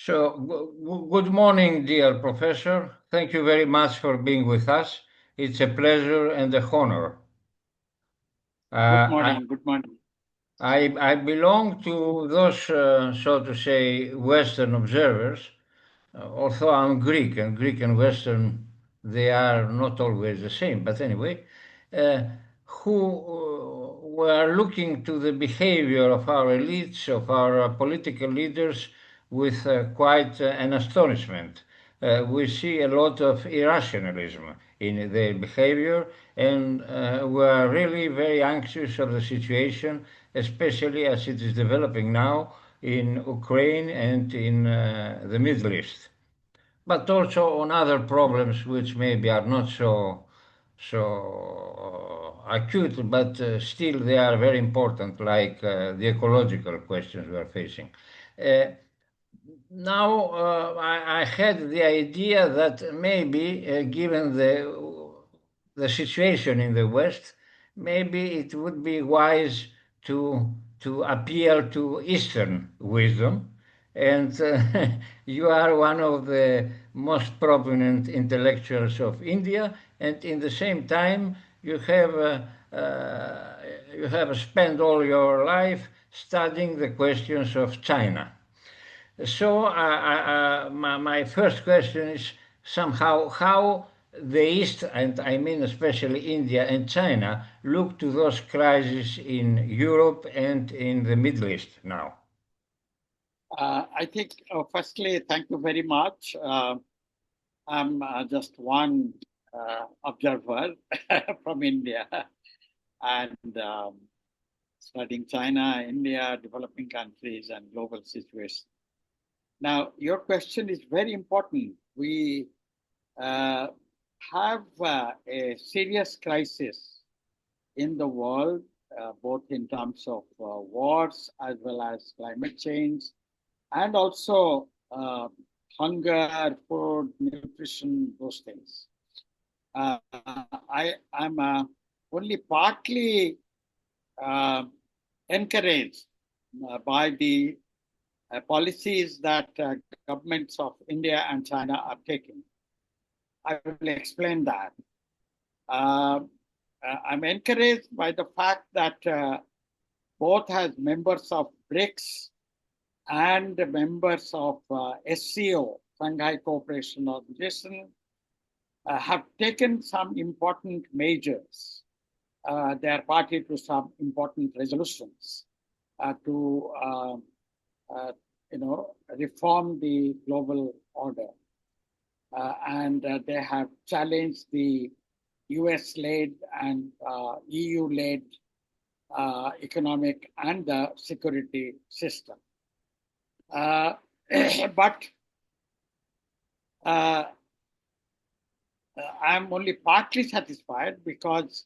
Good morning, dear professor. Thank you very much for being with us. It's a pleasure and a honor. Good I, morning. Good morning. I belong to those, so to say, Western observers, although I'm Greek, and Greek and Western, they are not always the same. But anyway, uh, who were looking to the behavior of our elites, of our political leaders, with quite an astonishment. We see a lot of irrationalism in their behavior, and we are really very anxious of the situation, especially as it is developing now in Ukraine and in the Middle East, but also on other problems which maybe are not so acute, but still they are very important, like the ecological questions we are facing. Uh, I had the idea that maybe, given the situation in the West, maybe it would be wise to appeal to Eastern wisdom, and you are one of the most prominent intellectuals of India, and in the same time you have spent all your life studying the questions of China. My first question is somehow how the East, and I mean especially India and China, look to those crises in Europe and in the Middle East now. I think, firstly, thank you very much. I'm just one observer from India and studying China, India, developing countries, and global situation. Now, your question is very important. We have a serious crisis in the world, both in terms of wars as well as climate change, and also hunger, food, nutrition, those things. I'm only partly encouraged by the policies that governments of India and China are taking. I will explain that. I'm encouraged by the fact that both as members of BRICS and members of SCO, Shanghai Cooperation Organization, have taken some important measures. They are party to some important resolutions to reform the global order. And they have challenged the US-led and EU-led economic and the security system. But I'm only partly satisfied because,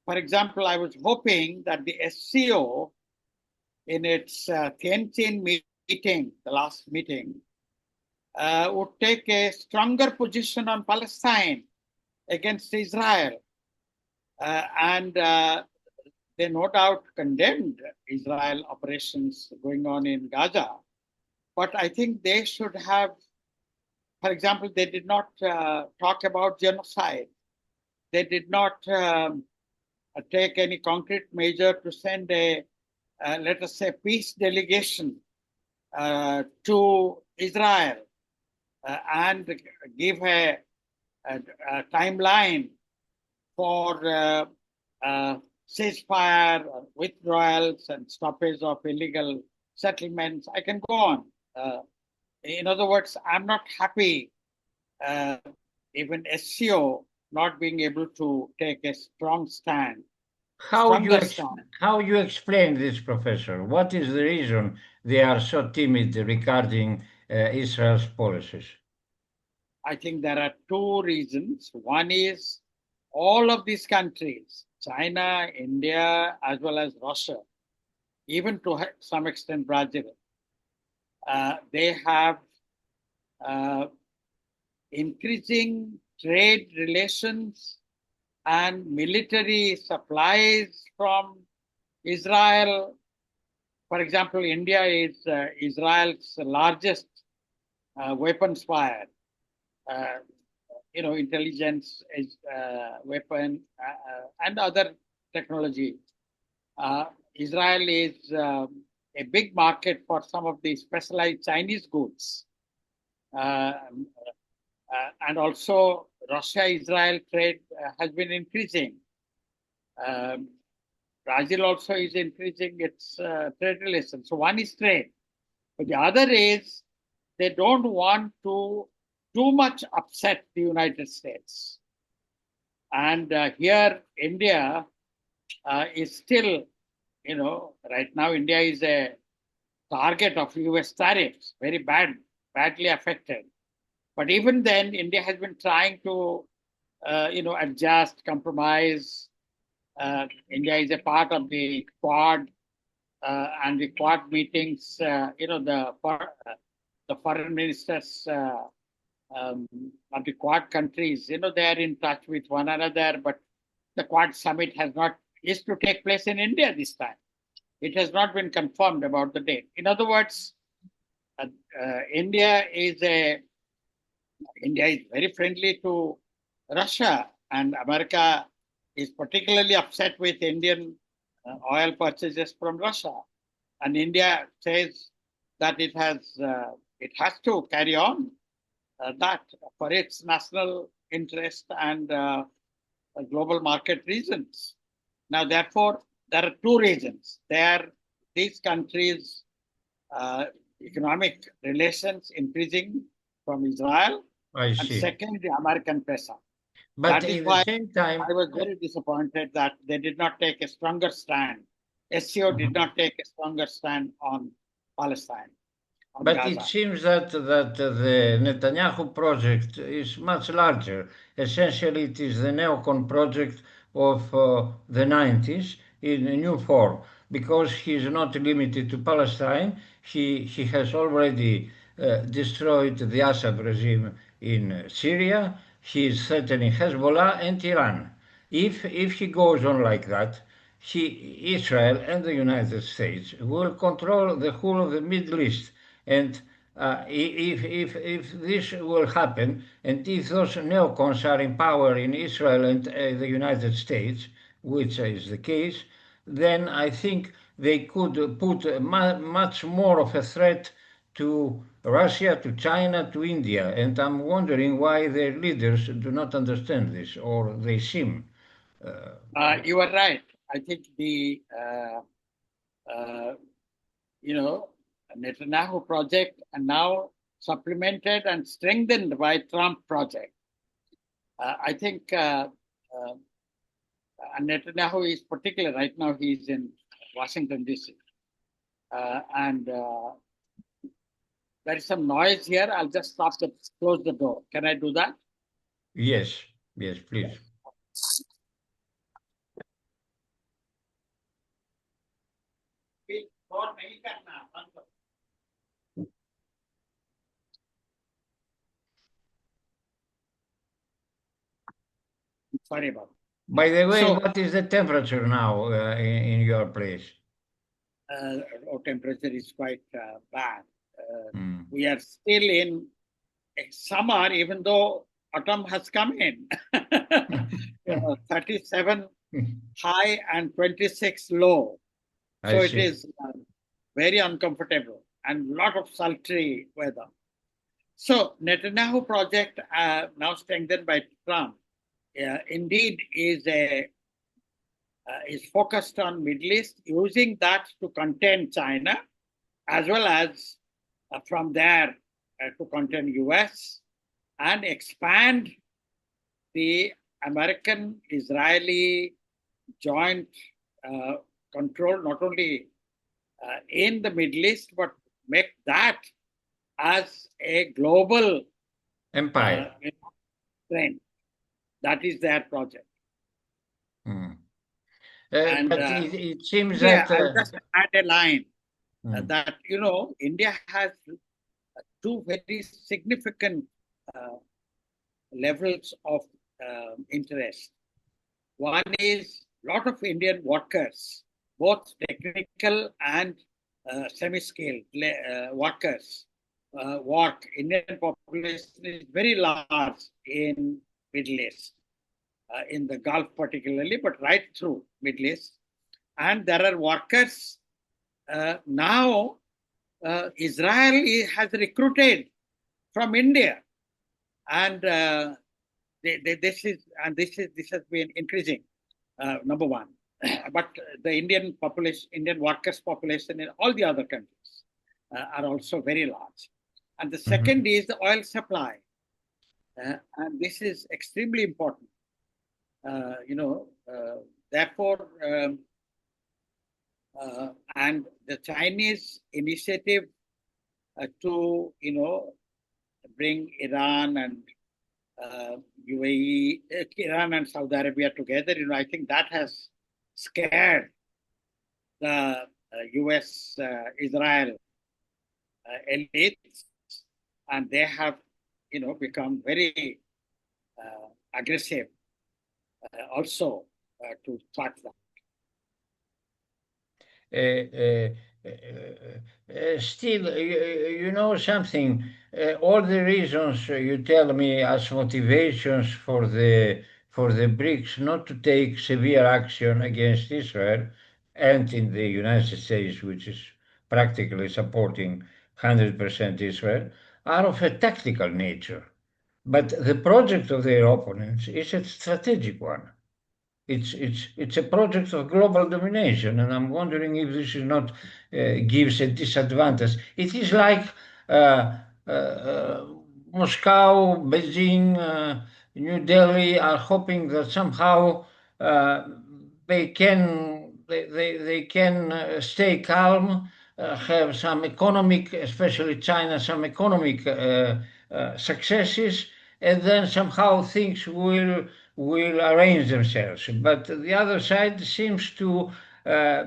for example, I was hoping that the SCO in its Tianjin meeting, the last meeting, would take a stronger position on Palestine against Israel. And they no doubt condemned Israel operations going on in Gaza. But I think they should have, for example, they did not talk about genocide. They did not take any concrete measure to send a, let us say, peace delegation to Israel and give a timeline for ceasefire, withdrawals, and stoppage of illegal settlements. I can go on. In other words, I'm not happy, even SCO not being able to take a strong stand. How you explain this, Professor? What is the reason they are so timid regarding Israel's policies? I think there are two reasons. One is all of these countries, China, India, as well as Russia, even to some extent Brazil, they have increasing trade relations and military supplies from Israel. For example, India is Israel's largest weapons fired, intelligence weapon and other technology. Israel is a big market for some of the specialized Chinese goods. And also Russia-Israel trade has been increasing. Brazil also is increasing its trade relations. So one is trade. But the other is they don't want to too much upset the United States. And here India is still, right now India is a target of US tariffs, very badly affected. But even then, India has been trying to, adjust, compromise. India is a part of the Quad, and the Quad meetings. The foreign ministers of the Quad countries, they are in touch with one another. But the Quad summit is to take place in India this time. It has not been confirmed about the date. In other words, India is very friendly to Russia, and America is particularly upset with Indian oil purchases from Russia. And India says that it has to carry on that for its national interest and global market reasons. Now, therefore, there are two reasons. These countries' economic relations increasing from Israel, I and see. second, the American pressure. But That is at the why same time, I was very disappointed that they did not take a stronger stand. SCO did not take a stronger stand on Palestine, on but it Gaza. seems that the Netanyahu project is much larger. Essentially, it is the neocon project of the 90s in a new form, because he is not limited to Palestine. He has already destroyed the Assad regime in Syria. He is threatening Hezbollah and Iran. If he goes on like that, Israel and the United States will control the whole of the Middle East. And if this will happen, and if those neocons are in power in Israel and the United States, which is the case, then I think they could put much more of a threat to Russia, to China, to India. And I'm wondering why their leaders do not understand this, or they seem. You are right. I think the Netanyahu project, and now supplemented and strengthened by Trump project. I think Netanyahu is particular right now. He's in Washington D.C. And there is some noise here. I'll just close the door. Can I do that? Yes, yes, please. Sorry about it. By the way, what is the temperature now in your place? Our temperature is quite bad. We are still in summer, even though autumn has come in. 37 high and 26 low. So it is very uncomfortable and a lot of sultry weather. So Netanyahu project, now strengthened by Trump, indeed is focused on Middle East, using that to contain China, as well as from there to contain US, and expand the American-Israeli joint control, not only in the Middle East, but make that as a global empire. Trend. That is their project. And but it seems yeah, that... I'll just add a line that, India has two very significant levels of interest. One is a lot of Indian workers, both technical and semi-skilled workers, Indian population is very large in Middle East, in the Gulf particularly, but right through Middle East. And there are workers now. Israel has recruited from India, and this has been increasing. Number one, but the Indian population, Indian workers' population in all the other countries are also very large. And the second is the oil supply, and this is extremely important. Therefore, and the Chinese initiative to bring Iran and UAE, Iran and Saudi Arabia together, I think that has scared the US Israel elites, and they have become very aggressive also to start that. Still, you know something, all the reasons you tell me as motivations for the BRICS not to take severe action against Israel and in the United States, which is practically supporting 100% Israel, are of a tactical nature. But the project of their opponents is a strategic one. It's a project of global domination, and I'm wondering if this is not gives a disadvantage. It is like uh, Moscow, Beijing, New Delhi are hoping that somehow uh, they can stay calm, have some economic, especially China, some economic successes, and then somehow things will arrange themselves. But the other side seems to,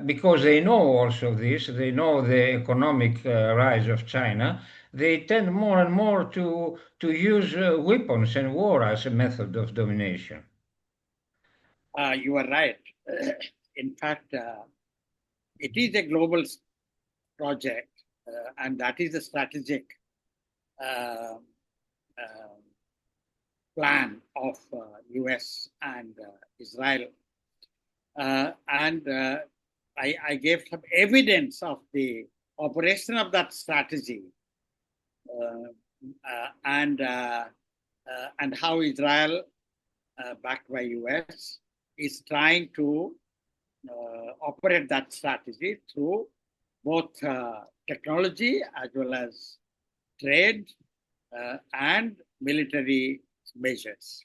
because they know also this, they know the economic rise of China, they tend more and more to use weapons and war as a method of domination. You are right. In fact, it is a global project, and that is a strategic uh, plan of US and Israel. And I gave some evidence of the operation of that strategy and how Israel, backed by US, is trying to operate that strategy through both technology as well as trade and military measures.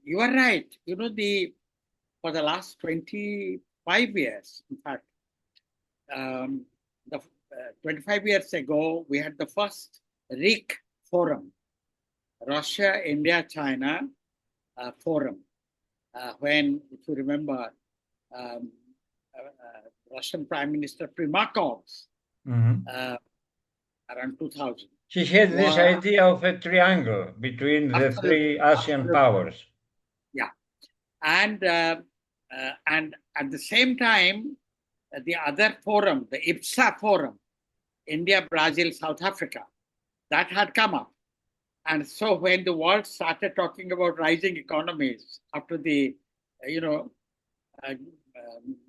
You are right. For the last 25 years, in fact, 25 years ago, we had the first RIC forum, Russia, India, China forum, when, if you remember, Russian Prime Minister Primakov's around 2000. He had this idea of a triangle between the three Asian powers. Yeah, and at the same time, the other forum, the IPSA forum, India, Brazil, South Africa, that had come up. And so when the world started talking about rising economies after the,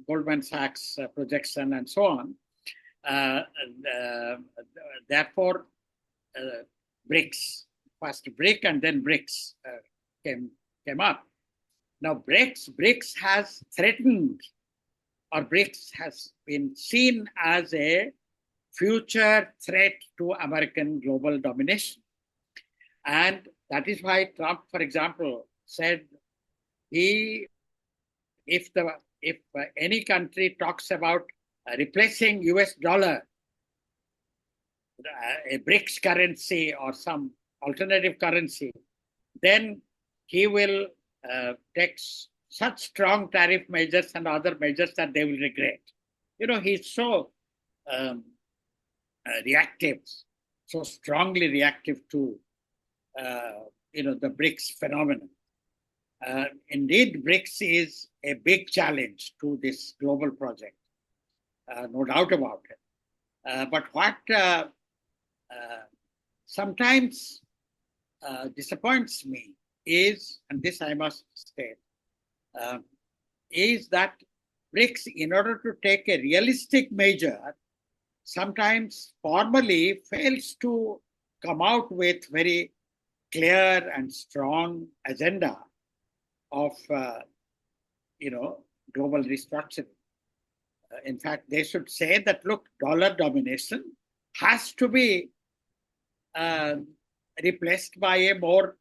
Goldman Sachs projection and so on, therefore, BRICS, first BRIC and then BRICS came up. Now, BRICS has threatened, or BRICS has been seen as a future threat to American global domination. And that is why Trump, for example, said if any country talks about replacing US dollar, a BRICS currency or some alternative currency, then he will take such strong tariff measures and other measures that they will regret. He's so reactive, so strongly reactive to the BRICS phenomenon. Indeed, BRICS is a big challenge to this global project, no doubt about it. But what sometimes disappoints me is, and this I must state, is that BRICS, in order to take a realistic measure, sometimes formally fails to come out with very clear and strong agenda of global restructuring. In fact, they should say that, look, dollar domination has to be replaced by a more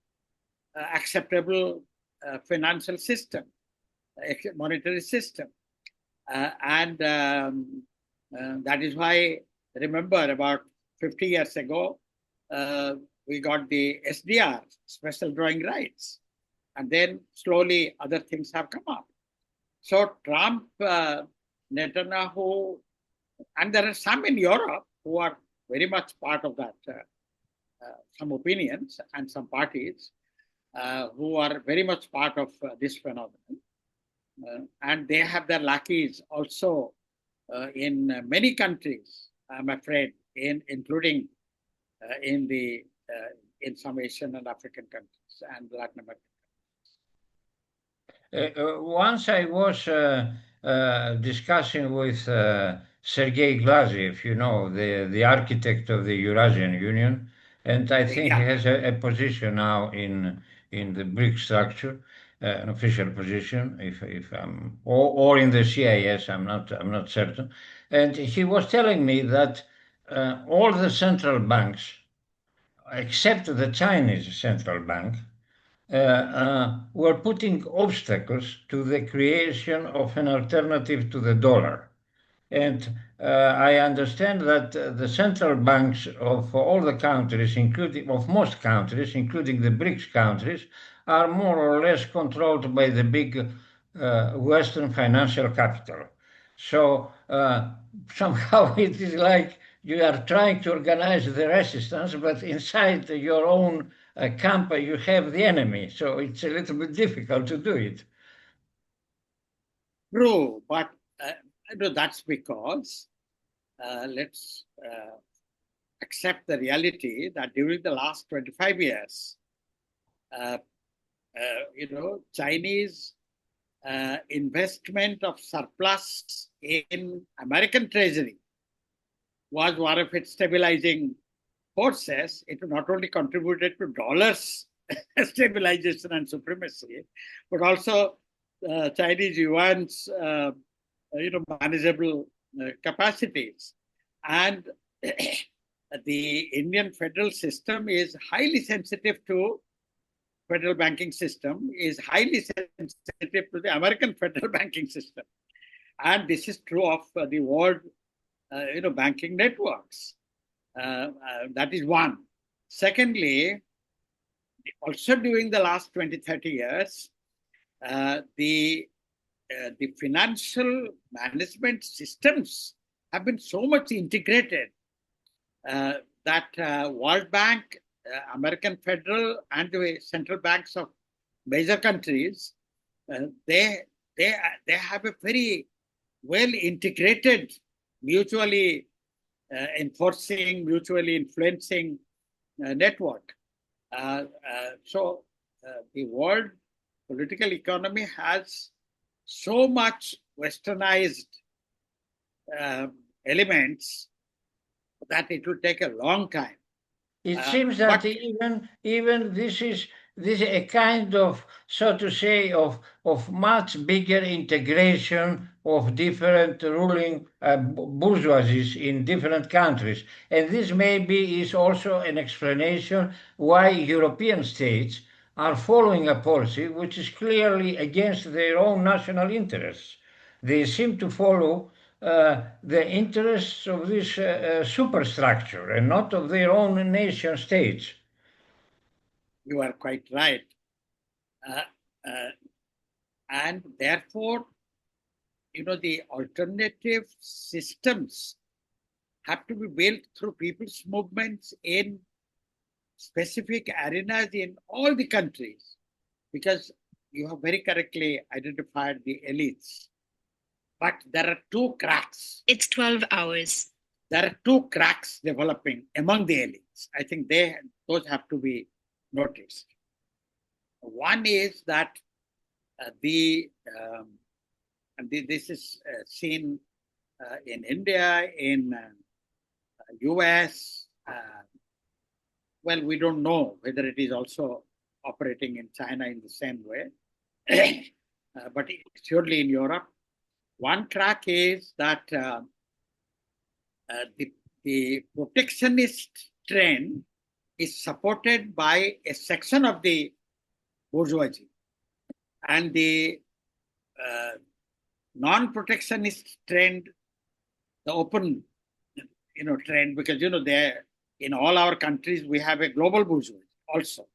acceptable financial system, monetary system. And that is why, remember, about 50 years ago, we got the SDR, special drawing rights. And then slowly other things have come up. So Trump, Netanyahu, and there are some in Europe who are very much part of that, some opinions and some parties who are very much part of this phenomenon. And they have their lackeys also in many countries, I'm afraid, including in some Asian and African countries and Latin American. Once I was discussing with Sergei Glaziev, the architect of the Eurasian Union, and I think he has a position now in the BRICS structure, an official position, if I'm, or in the CIS, I'm not certain. And he was telling me that all the central banks, except the Chinese central bank, were putting obstacles to the creation of an alternative to the dollar. And I understand that the central banks of all the countries, of most countries, including the BRICS countries, are more or less controlled by the big Western financial capital. So somehow it is like you are trying to organize the resistance, but inside your own camp you have the enemy. So it's a little bit difficult to do it. True, but that's because let's accept the reality that during the last 25 years, Chinese investment of surplus in American Treasury was one of its stabilizing forces. It not only contributed to dollars stabilization and supremacy, but also Chinese yuan's manageable capacities. And the Indian federal system is highly sensitive to federal banking system, is highly sensitive to the American federal banking system. And this is true of the world banking networks. That is one. Secondly, also during the last 20, 30 years, the financial management systems have been so much integrated that World Bank, American Federal, and the central banks of major countries, they have a very well integrated, mutually enforcing, mutually influencing network. So the world political economy has so much westernized elements that it will take a long time. It seems that even this is a kind of, so to say, of much bigger integration of different ruling bourgeoisies in different countries. And this maybe is also an explanation why European states are following a policy which is clearly against their own national interests. They seem to follow the interests of this superstructure and not of their own nation states. You are quite right. And therefore, the alternative systems have to be built through people's movements in specific arenas in all the countries, because you have very correctly identified the elites. But there are two cracks. It's 12 hours. there are two cracks developing among the elites. I think those have to be noticed. One is that this is seen in India, in US. Well, we don't know whether it is also operating in China in the same way, but surely in Europe. One crack is that the protectionist trend is supported by a section of the bourgeoisie, and the non-protectionist trend, the open, trend, because there in all our countries we have a global bourgeoisie also,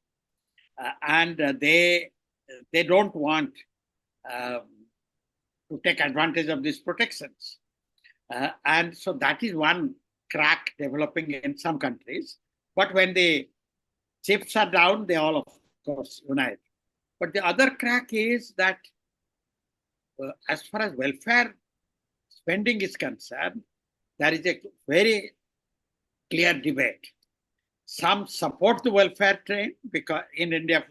and they don't want to take advantage of these protections, and so that is one crack developing in some countries. But when the chips are down, they all, of course, unite. But the other crack is that as far as welfare spending is concerned, there is a very clear debate. Some support the welfare trend, because in India,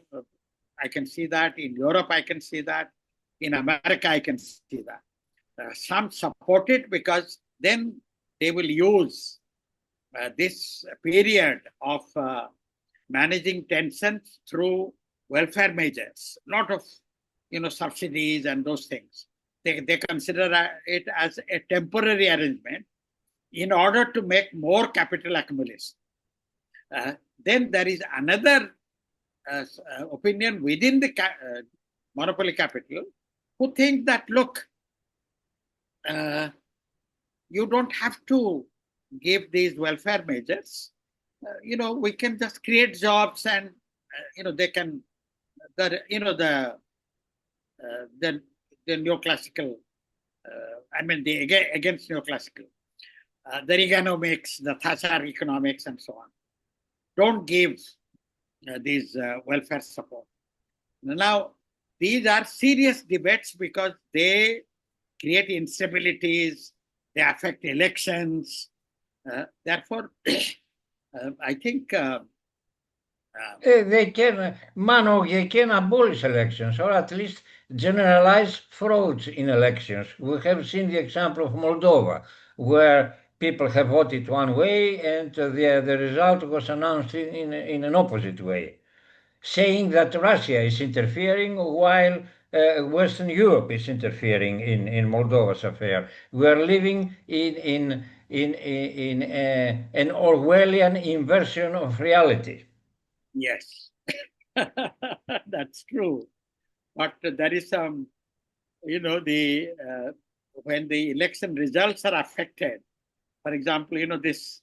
I can see that. In Europe, I can see that. In America, I can see that. Some support it because then they will use this period of managing tensions through welfare measures, lot of subsidies and those things. They consider it as a temporary arrangement in order to make more capital accumulation. Then there is another opinion within the monopoly capital who think that, look, you don't have to give these welfare measures. We can just create jobs, and they can the neoclassical. Against neoclassical, the Reaganomics, the Thatcher economics, and so on. Don't give these welfare support. Now, these are serious debates because they create instabilities, they affect elections. Therefore, I think they can abolish elections, or at least generalize frauds in elections. We have seen the example of Moldova, where people have voted one way and the result was announced in an opposite way, saying that Russia is interfering while Western Europe is interfering in Moldova's affair. We are living in an Orwellian inversion of reality. Yes, that's true. But there is some, when the election results are affected, for example, this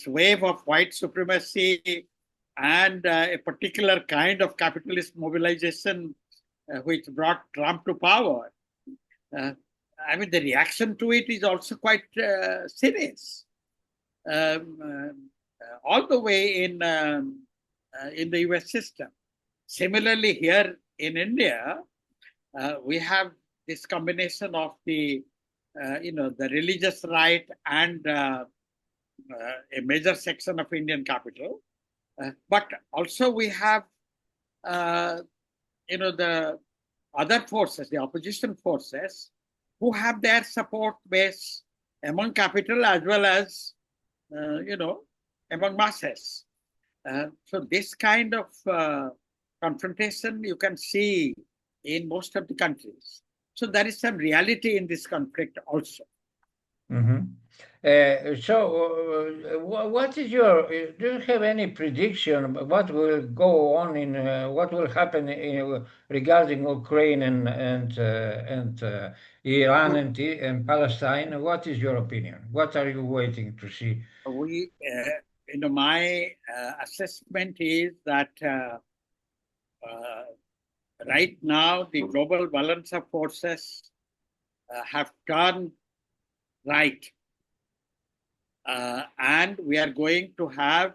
wave of white supremacy and a particular kind of capitalist mobilization which brought Trump to power. The reaction to it is also quite serious. All the way in the US system. Similarly, here in India, we have this combination of the religious right and a major section of Indian capital. But also we have, the other forces, the opposition forces, who have their support base among capital as well as, among masses. So this kind of confrontation you can see in most of the countries. So there is some reality in this conflict also. Mm-hmm. What is do you have any prediction what will go on what will happen regarding Ukraine and Iran and Palestine? What is your opinion? What are you waiting to see? My assessment is that right now the global balance of forces have turned right. And we are going to have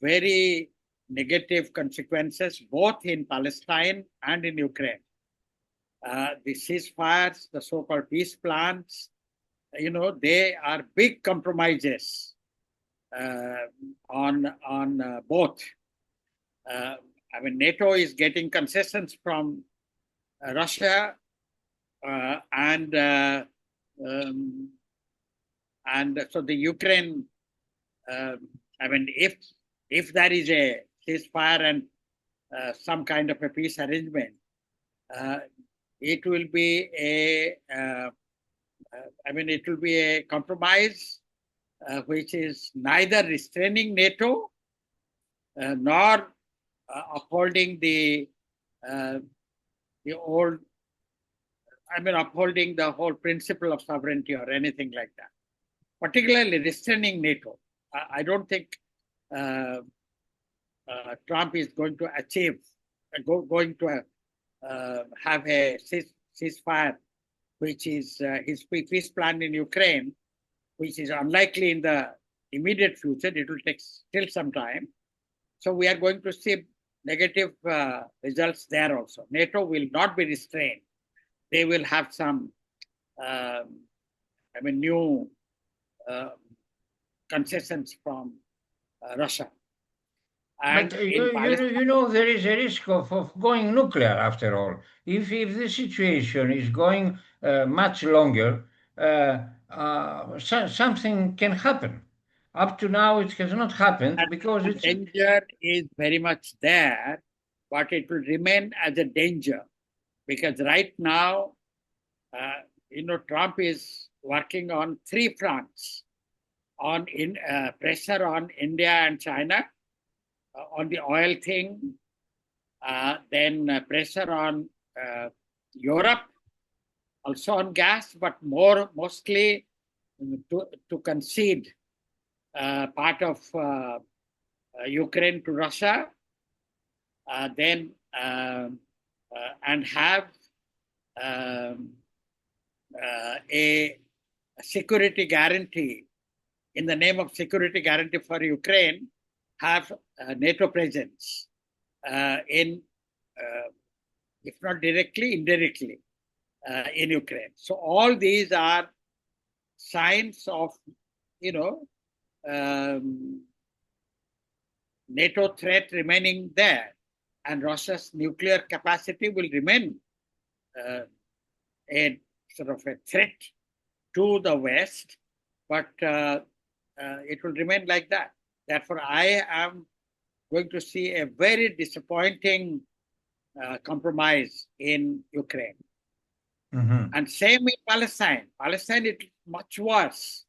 very negative consequences both in Palestine and in Ukraine. The ceasefires, the so-called peace plans, they are big compromises uh, on both. Uh, I mean, NATO is getting concessions from Russia, and um, so the Ukraine. Uh, I mean, if there is a ceasefire and some kind of a peace arrangement, uh, it will be it will be a compromise which is neither restraining NATO nor upholding uh, the old, upholding the whole principle of sovereignty or anything like that. Particularly restraining NATO. I don't think Trump is going to achieve, going to have a ceasefire, which is his peace plan in Ukraine, which is unlikely in the immediate future. It will take still some time. So we are going to see negative results there also. NATO will not be restrained. They will have some, new concessions from Russia. And But in Palestine, there is a risk of going nuclear after all. If the situation is going much longer, something can happen. Up to now, it has not happened because the it's. danger is very much there, but it will remain as a danger because right now, Trump is working on three fronts: on pressure on India and China, on the oil thing, then pressure on Europe, also on gas, but mostly to concede part of Ukraine to Russia, then and have um, a security guarantee in the name of security guarantee for Ukraine, have NATO presence in, if not directly, indirectly in Ukraine. So all these are signs of, NATO threat remaining there, and Russia's nuclear capacity will remain a sort of a threat to the West, but it will remain like that. Therefore, I am going to see a very disappointing compromise in Ukraine. Mhm. And same in Palestine. Palestine is much worse.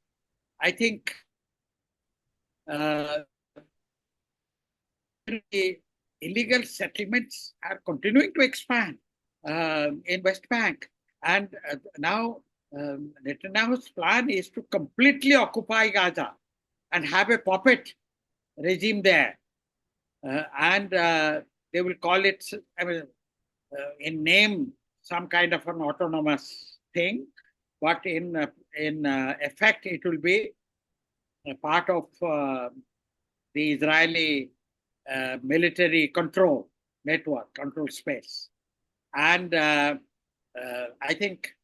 I think the illegal settlements are continuing to expand in West Bank. And now Netanyahu's plan is to completely occupy Gaza and have a puppet regime there. And they will call it, in name, some kind of an autonomous thing, but in effect, it will be a part of the Israeli military control network, control space. And I think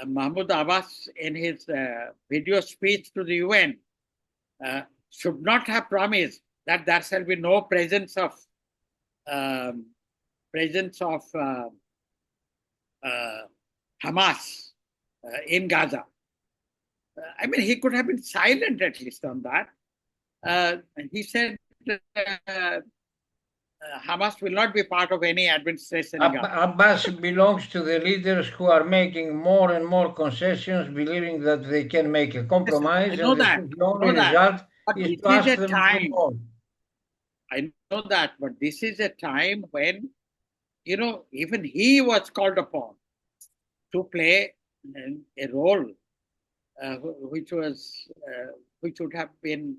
Mahmoud Abbas, in his video speech to the UN, should not have promised that there shall be no presence of Hamas in Gaza. He could have been silent at least on that. He said Hamas will not be part of any administration in Gaza. Abbas belongs to the leaders who are making more and more concessions, believing that they can make a Yes, I compromise, know and that. the I know only that. result But is this to is ask a them for time. more. I know that, but this is a time when, even he was called upon to play a role which would have been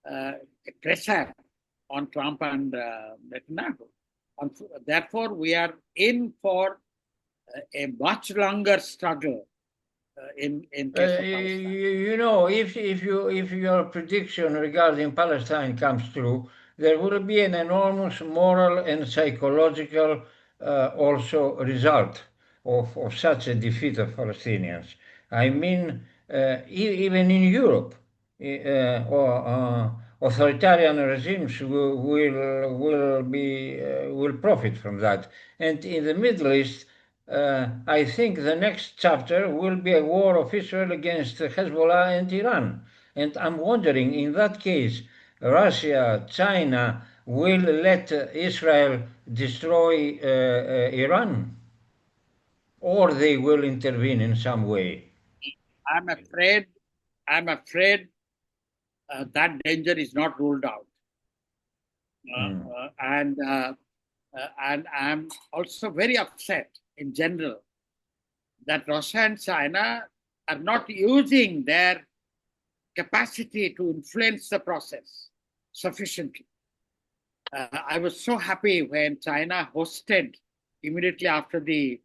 a pressure on Trump and Netanyahu. And therefore, we are in for a much longer struggle in case of Palestine. If your prediction regarding Palestine comes true, there will be an enormous moral and psychological also result of such a defeat of Palestinians. I mean, even in Europe, authoritarian regimes will profit from that. And in the Middle East, I think the next chapter will be a war of Israel against Hezbollah and Iran. And I'm wondering, in that case, Russia, China will let Israel destroy Iran, or they will intervene in some way. I'm afraid, that danger is not ruled out. And I'm also very upset in general that Russia and China are not using their capacity to influence the process sufficiently. I was so happy when China hosted immediately after the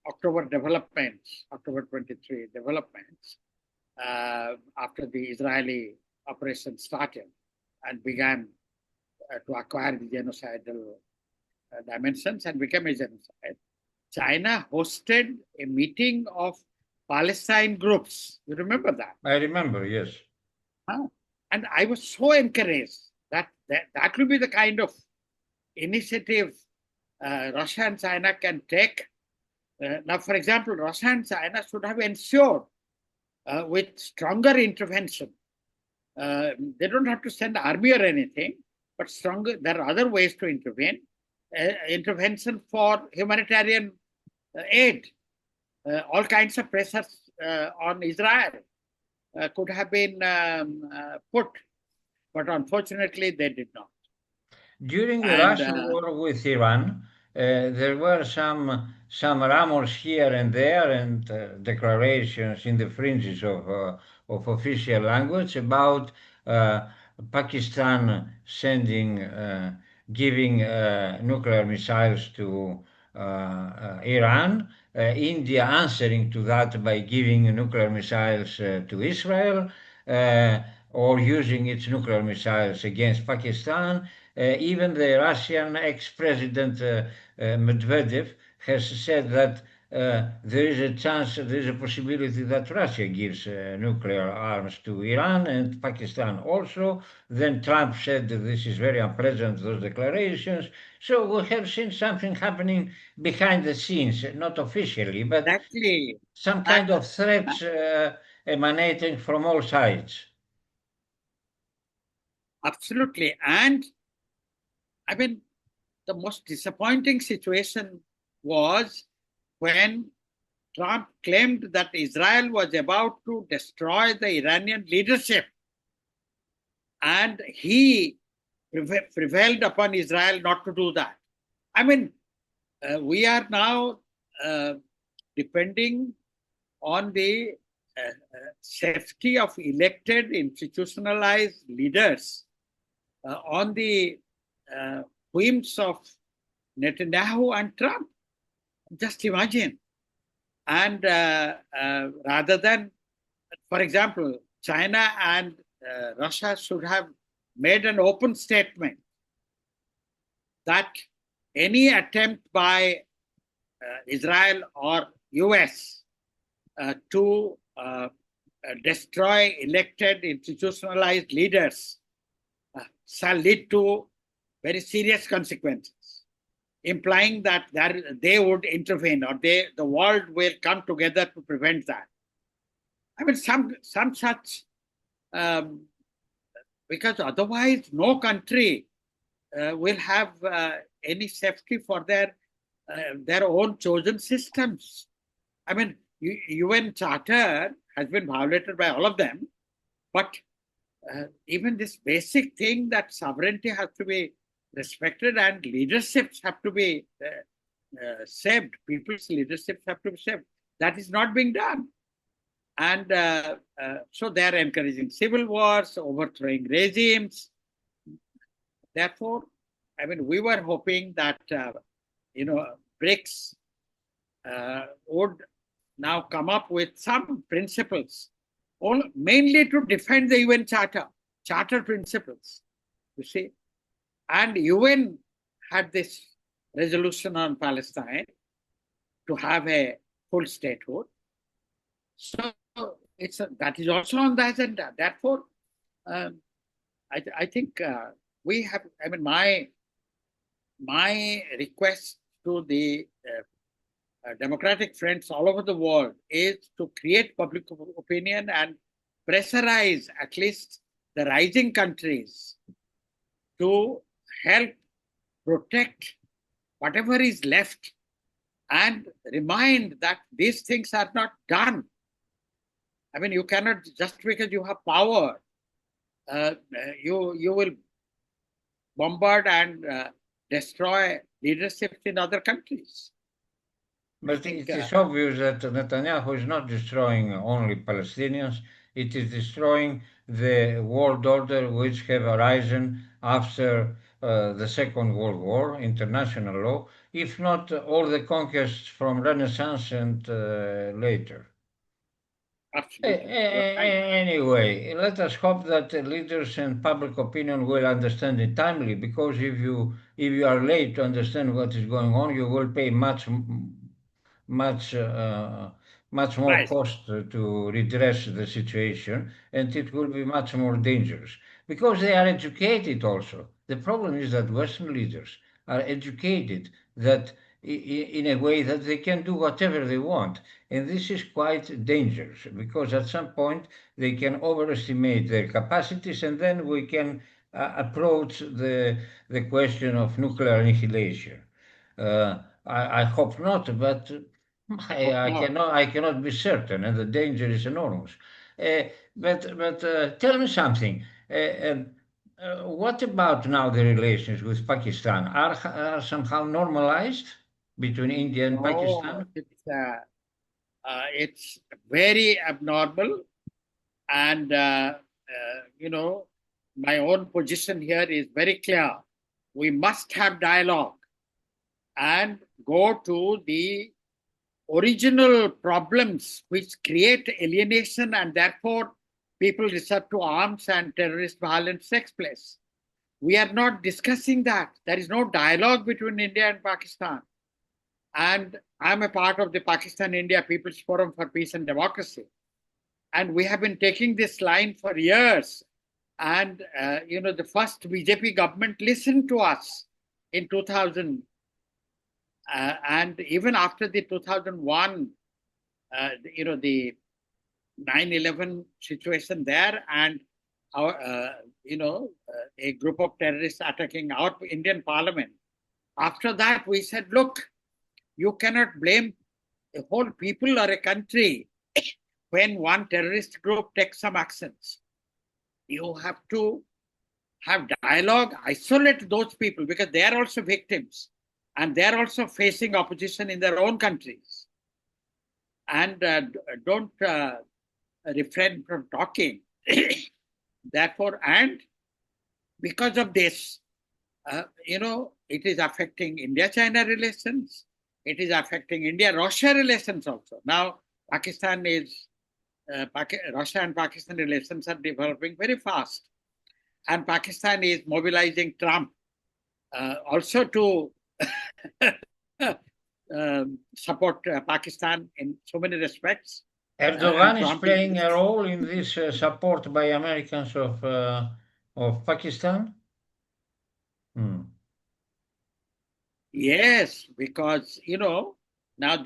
October 23 developments, after the Israeli operation started and began to acquire the genocidal dimensions and became a genocide. China hosted a meeting of Palestine groups. You remember that? I remember, yes. And I was so encouraged that will be the kind of initiative Russia and China can take. Now, for example, Russia and China should have ensured with stronger intervention. They don't have to send army or anything, but stronger. There are other ways to intervene. Intervention for humanitarian aid. All kinds of pressures on Israel could have been put, but unfortunately they did not. During the Russian war with Iran, there were some rumors here and there and declarations in the fringes of official language about Pakistan giving nuclear missiles to Iran, India answering to that by giving nuclear missiles to Israel, or using its nuclear missiles against Pakistan. Even the Russian ex-president Medvedev has said that there is a chance, there is a possibility that Russia gives nuclear arms to Iran and Pakistan also. Then Trump said that this is very unpleasant, those declarations. So we have seen something happening behind the scenes, not officially, but exactly. some kind of threats emanating from all sides. Absolutely. And I mean, the most disappointing situation was when Trump claimed that Israel was about to destroy the Iranian leadership. And he prevailed upon Israel not to do that. I mean, we are now depending on the safety of elected, institutionalized leaders, on the whims of Netanyahu and Trump. Just imagine. And rather than, for example, China and Russia should have made an open statement that any attempt by Israel or US to destroy elected, institutionalized leaders shall lead to very serious consequences, implying that they would intervene or the world will come together to prevent that. I mean, some such, because otherwise no country will have any safety for their own chosen systems. I mean, UN Charter has been violated by all of them, but even this basic thing that sovereignty has to be respected and leaderships have to be saved, people's leaderships have to be saved. That is not being done. And so they are encouraging civil wars, overthrowing regimes. Therefore, I mean, we were hoping that, BRICS would now come up with some principles, mainly to defend the UN Charter principles, you see. And UN had this resolution on Palestine to have a full statehood. So that is also on the agenda. Therefore, I think we have. I mean, my request to the democratic friends all over the world is to create public opinion and pressurize at least the rising countries to help protect whatever is left and remind that these things are not done. I mean, you cannot, just because you have power, you will bombard and destroy leadership in other countries. But it is obvious that Netanyahu is not destroying only Palestinians, it is destroying the world order which have arisen after the Second World War, international law, if not all the conquests from Renaissance and later. Absolutely. Right. Anyway, let us hope that leaders and public opinion will understand it timely, because if you are late to understand what is going on, you will pay much much more Right. cost to redress the situation, and it will be much more dangerous because they are educated also. The problem is that Western leaders are educated that in a way that they can do whatever they want, and this is quite dangerous because at some point they can overestimate their capacities, and then we can approach the question of nuclear annihilation. I hope not, but I cannot be certain, and the danger is enormous. But tell me something. What about now the relations with Pakistan? Are somehow normalized between India and No, Pakistan? it's very abnormal, and my own position here is very clear. We must have dialogue and go to the original problems which create alienation, and therefore people resort to arms and terrorist violence takes place. We are not discussing that. There is no dialogue between India and Pakistan. And I'm a part of the Pakistan India People's Forum for Peace and Democracy. And we have been taking this line for years. And, the first BJP government listened to us in 2000. And even after the 2001, the 9/11 situation there, and our, a group of terrorists attacking our Indian parliament. After that, we said, look, you cannot blame a whole people or a country when one terrorist group takes some actions. You have to have dialogue, isolate those people because they are also victims and they are also facing opposition in their own countries. And don't refrain from talking. Therefore, and because of this, it is affecting India-China relations. It is affecting India-Russia relations also. Now, Russia and Pakistan relations are developing very fast. And Pakistan is mobilizing Trump also to support Pakistan in so many respects. Erdogan is playing a role in this support by Americans of Pakistan. Yes, because now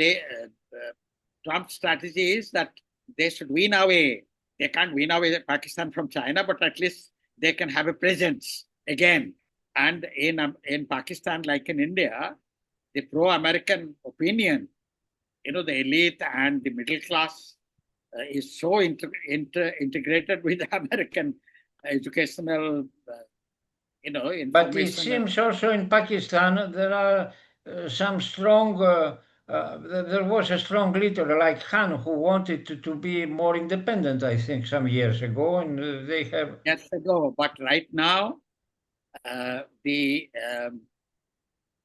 Trump's strategy is that they should win away. They can't win away Pakistan from China, but at least they can have a presence again. And in Pakistan, like in India, the pro-American opinion, the elite and the middle class is so integrated with the American educational, information. But it seems also in Pakistan there are some strong. There was a strong leader like Khan who wanted to be more independent, I think, some years ago, and they have. Years ago, but right now,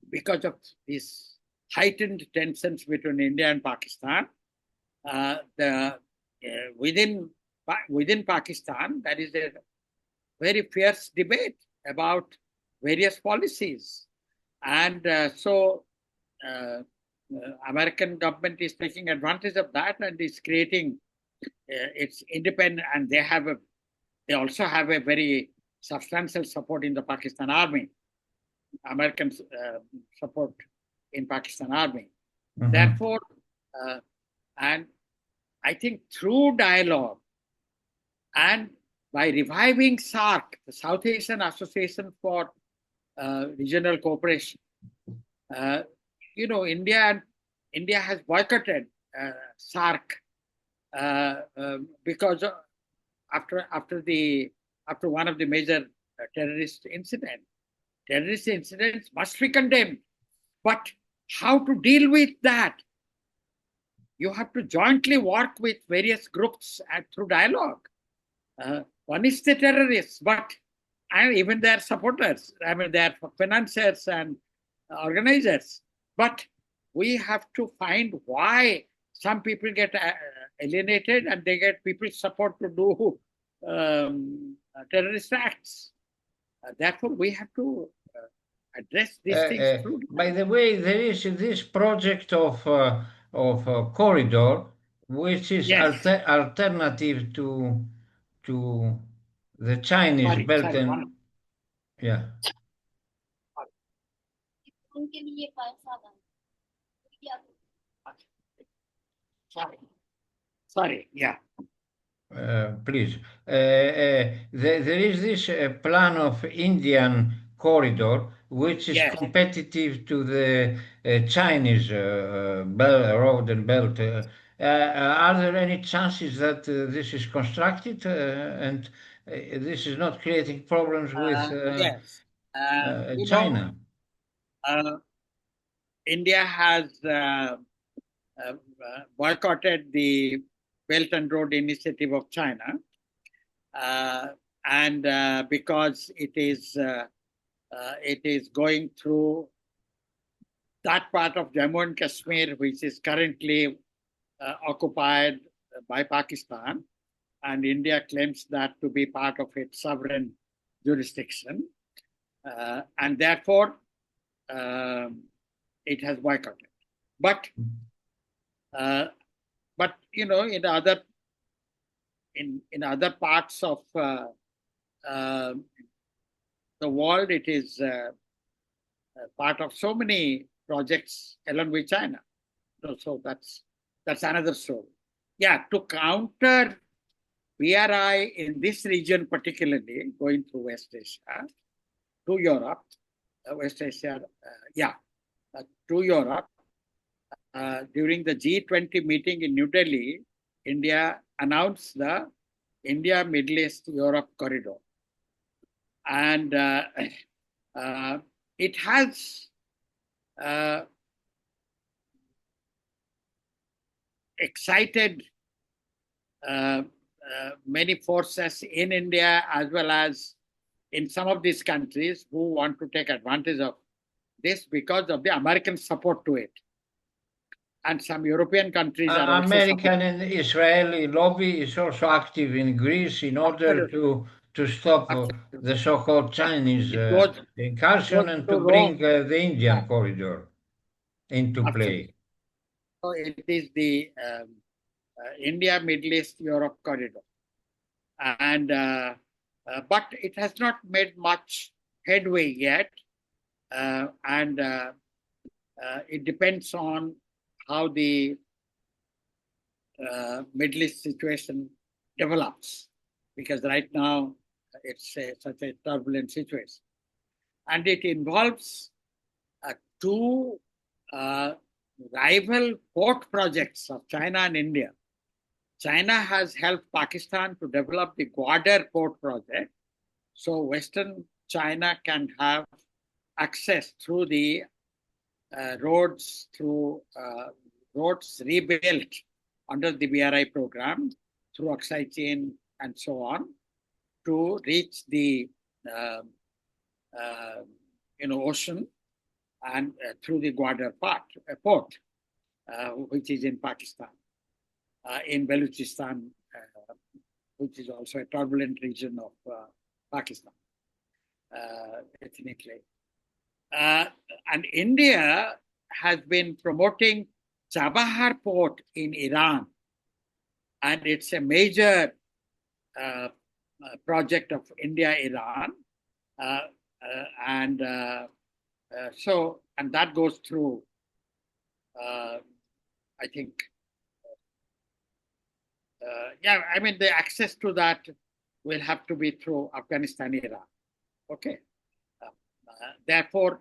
because of these heightened tensions between India and Pakistan, within Pakistan, there is a very fierce debate about various policies. And so American government is taking advantage of that and is creating its independent, and they also have a very substantial support in the Pakistan army, American support in Pakistan army. Mhm. Therefore, and I think through dialogue and by reviving SARC, the South Asian Association for Regional Cooperation, uh, India has boycotted SARC because after one of the major terrorist incidents. Terrorist incidents must be condemned, but how to deal with that? You have to jointly work with various groups through dialogue. One is the terrorists, and even their supporters. I mean, their financiers and organizers. But we have to find why some people get alienated and they get people's support to do terrorist acts. Therefore, we have to address these things through. By the way, there is this project of corridor, which is Yes. alternative to the Chinese Sorry, belt sorry, one. and yeah. Sorry, sorry, yeah. Please. There is this plan of Indian corridor, which is Yes. competitive to the Chinese road and belt. Are there any chances that this is constructed and this is not creating problems with Yes. You know, China? uh, India has boycotted the Belt and Road Initiative of China, and because it is going through that part of Jammu and Kashmir, which is currently occupied by Pakistan, and India claims that to be part of its sovereign jurisdiction, and therefore it has boycotted. But uh, in other parts of uh, the world, it is part of so many projects along with China. So that's another story. Yeah, to counter BRI in this region, particularly going through West Asia to Europe, West Asia, to Europe, during the G20 meeting in New Delhi, India announced the India Middle East Europe corridor. And it has excited many forces in India as well as in some of these countries who want to take advantage of this because of the American support to it. And some European countries are also American supporting. and Israeli lobby is also active in Greece in order Absolutely. to stop Absolutely. the so-called Chinese It goes incursion and to to bring Rome. the Yeah, Indian corridor into absolutely. play. So it is the India, Middle East, Europe corridor. And but it has not made much headway yet. And it depends on how the Middle East situation develops, because right now it's such a turbulent situation. And it involves two uh, rival port projects of China and India. China has helped Pakistan to develop the Gwadar port project, so Western China can have access through the roads rebuilt under the BRI program through Aksai chain and so on to reach the uh, uh, ocean and through the Gwadar port, which is in Pakistan, in Balochistan, which is also a turbulent region of Pakistan, ethnically. And India has been promoting Chabahar port in Iran, and it's a major project of India-Iran, and that goes through, I think, I mean, the access to that will have to be through Afghanistan, Iran. Okay. Therefore,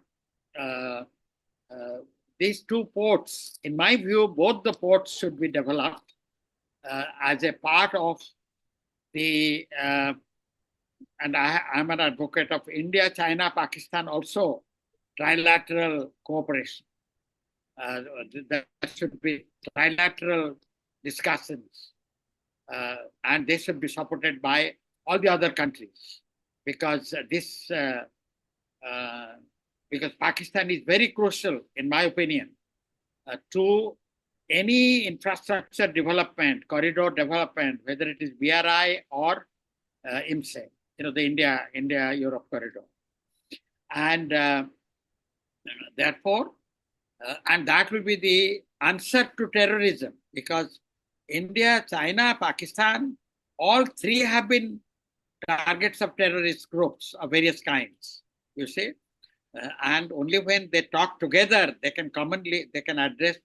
these two ports, in my view, both the ports should be developed as a part of the, and I'm an advocate of India, China, Pakistan also, trilateral cooperation. There should be trilateral discussions, and they should be supported by all the other countries, because because Pakistan is very crucial, in my opinion, to any infrastructure development, corridor development, whether it is BRI or IMSE, the India-Europe corridor. And therefore, and that will be the answer to terrorism, because India, China, Pakistan, all three have been targets of terrorist groups of various kinds, you see. And only when they talk together, they can address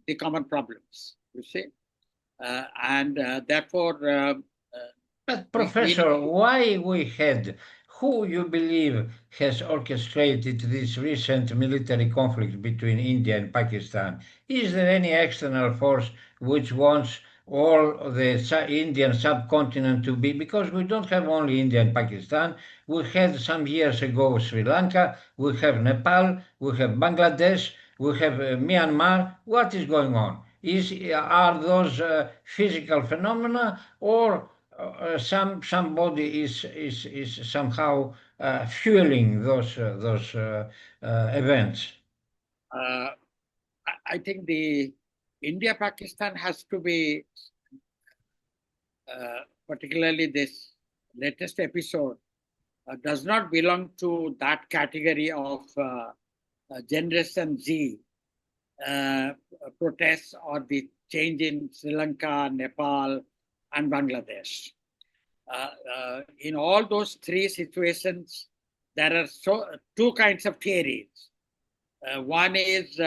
the common problems, you see. Therefore, but Professor, who you believe has orchestrated this recent military conflict between India and Pakistan? Is there any external force which wants all the Indian subcontinent to be, because we don't have only India and Pakistan, we had some years ago Sri Lanka, we have Nepal, we have Bangladesh, we have Myanmar. What is going on? Are those physical phenomena, or somebody is somehow fueling those events? I think the India-Pakistan has to be, particularly this latest episode, does not belong to that category of Generation Z protests or the change in Sri Lanka, Nepal, and Bangladesh. In all those three situations, there are two kinds of theories. One is,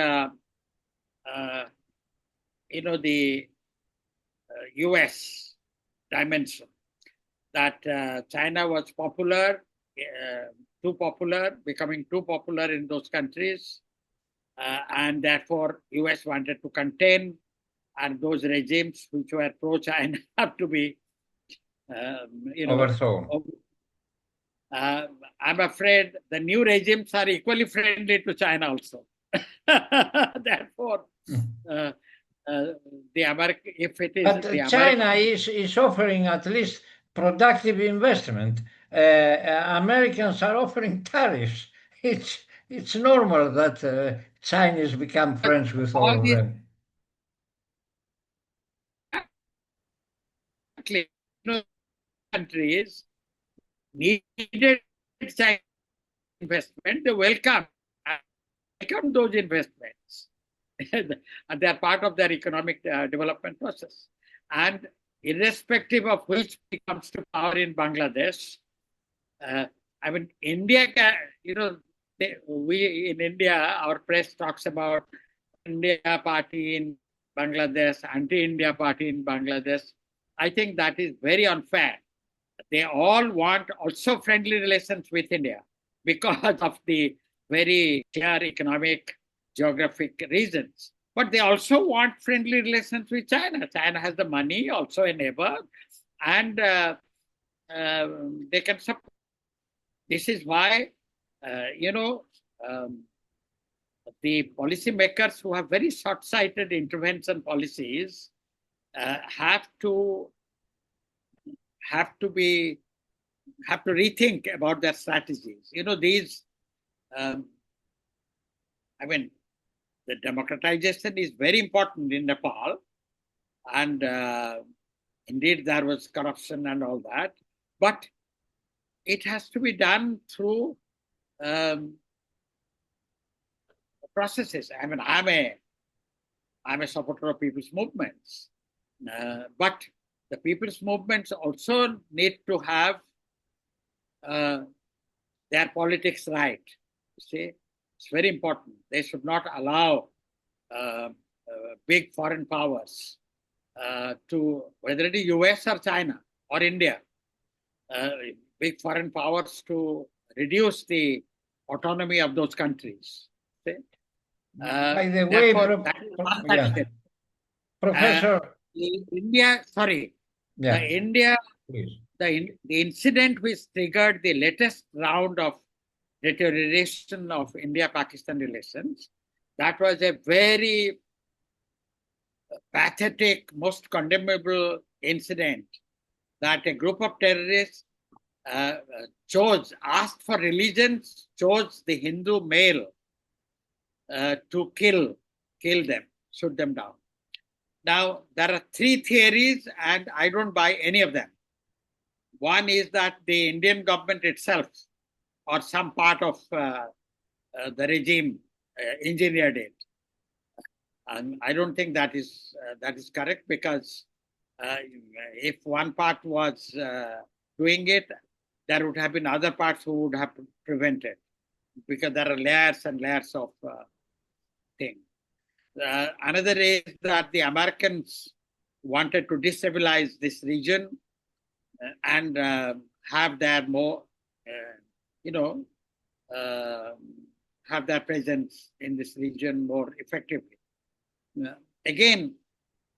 the US dimension, that China was becoming too popular in those countries, and therefore US wanted to contain, and those regimes which were pro-China have to be overthrown. I'm afraid the new regimes are equally friendly to China also. Therefore, the American, if it is but the China American, is offering at least productive investment. Americans are offering tariffs. It's normal that Chinese become friends with all all of these them. countries needed Chinese investment, they welcome those investments. And they are part of their economic development process. And irrespective of which comes to power in Bangladesh, I mean, India, we in India, our press talks about India party in Bangladesh, anti-India party in Bangladesh. I think that is very unfair. They all want also friendly relations with India because of the very clear economic, geographic reasons. But they also want friendly relations with China. China has the money, also a neighbor, and they can support. This is why, the policymakers who have very short-sighted intervention policies have to rethink about their strategies. The democratization is very important in Nepal, and indeed there was corruption and all that, but it has to be done through processes. I mean, I'm a supporter of people's movements, but the people's movements also need to have their politics right. You see, it's very important. They should not allow big foreign powers to, whether it is US or China or India, big foreign powers to reduce the autonomy of those countries. See? By the way, Therefore, that is one such yeah, step. Professor, India, sorry, yeah, the India, please. the incident which triggered the latest round of deterioration of India-Pakistan relations, that was a very pathetic, most condemnable incident that a group of terrorists asked for religion, chose the Hindu male to kill them, shoot them down. Now, there are three theories, and I don't buy any of them. One is that the Indian government itself, or some part of the regime, engineered it. And I don't think that is correct, because if one part was doing it, there would have been other parts who would have prevented, because there are layers and layers of things. Another is that the Americans wanted to destabilize this region and have their more, have their presence in this region more effectively. Again,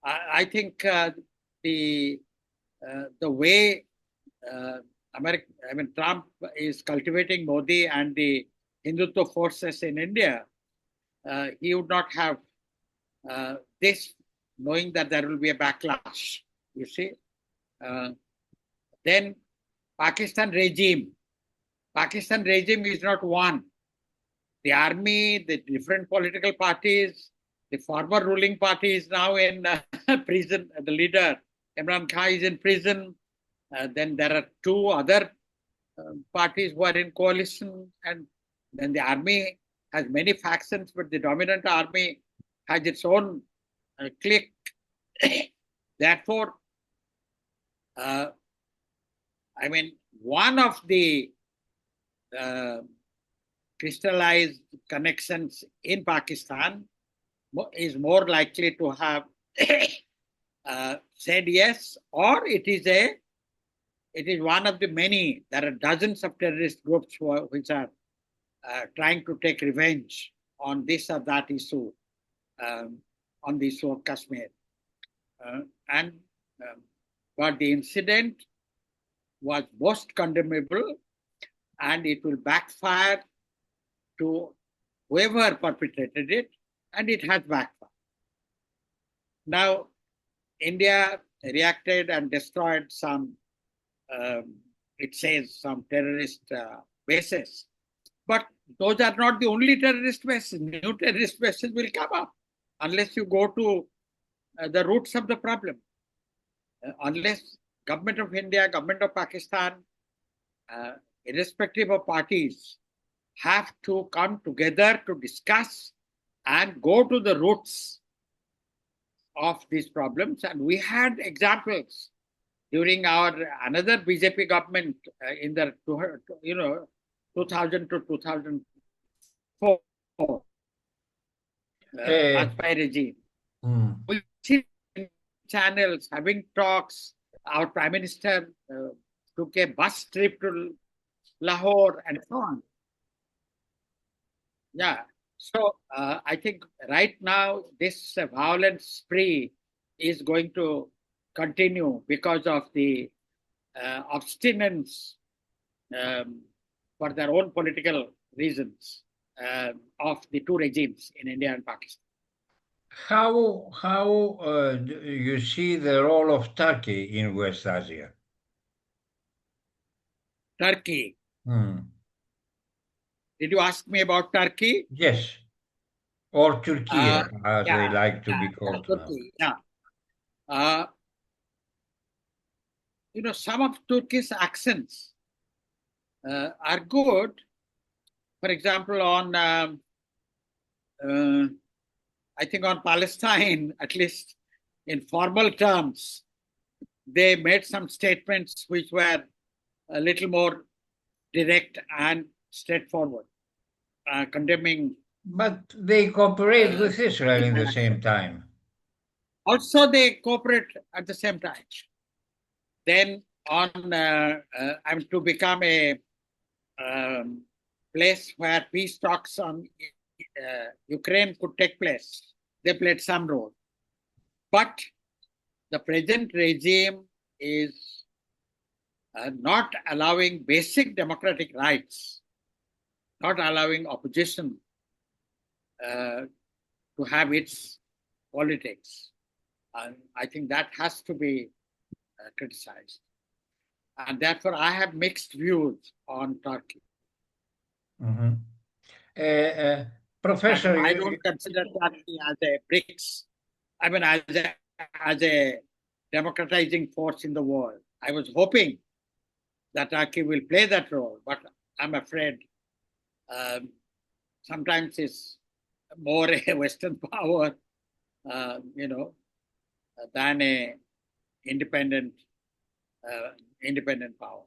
I think the way Trump is cultivating Modi and the Hindutva forces in India, he would not have this, knowing that there will be a backlash, you see. Then Pakistan regime is not one. The army, the different political parties, the former ruling party is now in prison. The leader, Imran Khan, is in prison. Then there are two other parties who are in coalition. And then the army has many factions, but the dominant army has its own clique. Therefore, one of the crystallized connections in Pakistan is more likely to have said yes, or it is one of the many. There are dozens of terrorist groups which are trying to take revenge on this or that issue, on the issue of Kashmir. But the incident was most condemnable, and it will backfire to whoever perpetrated it, and it has backfired. Now, India reacted and destroyed some, it says, some terrorist bases. But those are not the only terrorist bases. New terrorist bases will come up unless you go to the roots of the problem. Unless government of India, government of Pakistan, irrespective of parties, have to come together to discuss and go to the roots of these problems. And we had examples during our another BJP government in the 2000 to 2004 Vajpayee regime. We see channels having talks. Our Prime Minister took a bus trip to Lahore and so on. Yeah. So I think right now this violent spree is going to continue because of the abstinence for their own political reasons of the two regimes in India and Pakistan. How do you see the role of Turkey in West Asia? Turkey. Did you ask me about Turkey? Yes. Or Turkey, as they like to be called now. Turkey, yeah. Some of Turkey's accents are good. For example, on I think on Palestine, at least in formal terms, they made some statements which were a little more direct and straightforward, condemning But they cooperate with Israel in the Israel same action. time. Also, they cooperate at the same time. Then, to become a place where peace talks on Ukraine could take place, they played some role. But the present regime is not allowing basic democratic rights, not allowing opposition to have its politics. And I think that has to be criticized. And therefore, I have mixed views on Turkey. Mhm. And Professor, I don't consider Turkey as a BRICS, as a democratizing force in the world. I was hoping that Turkey will play that role, but I'm afraid sometimes it's more a Western power, than a independent power.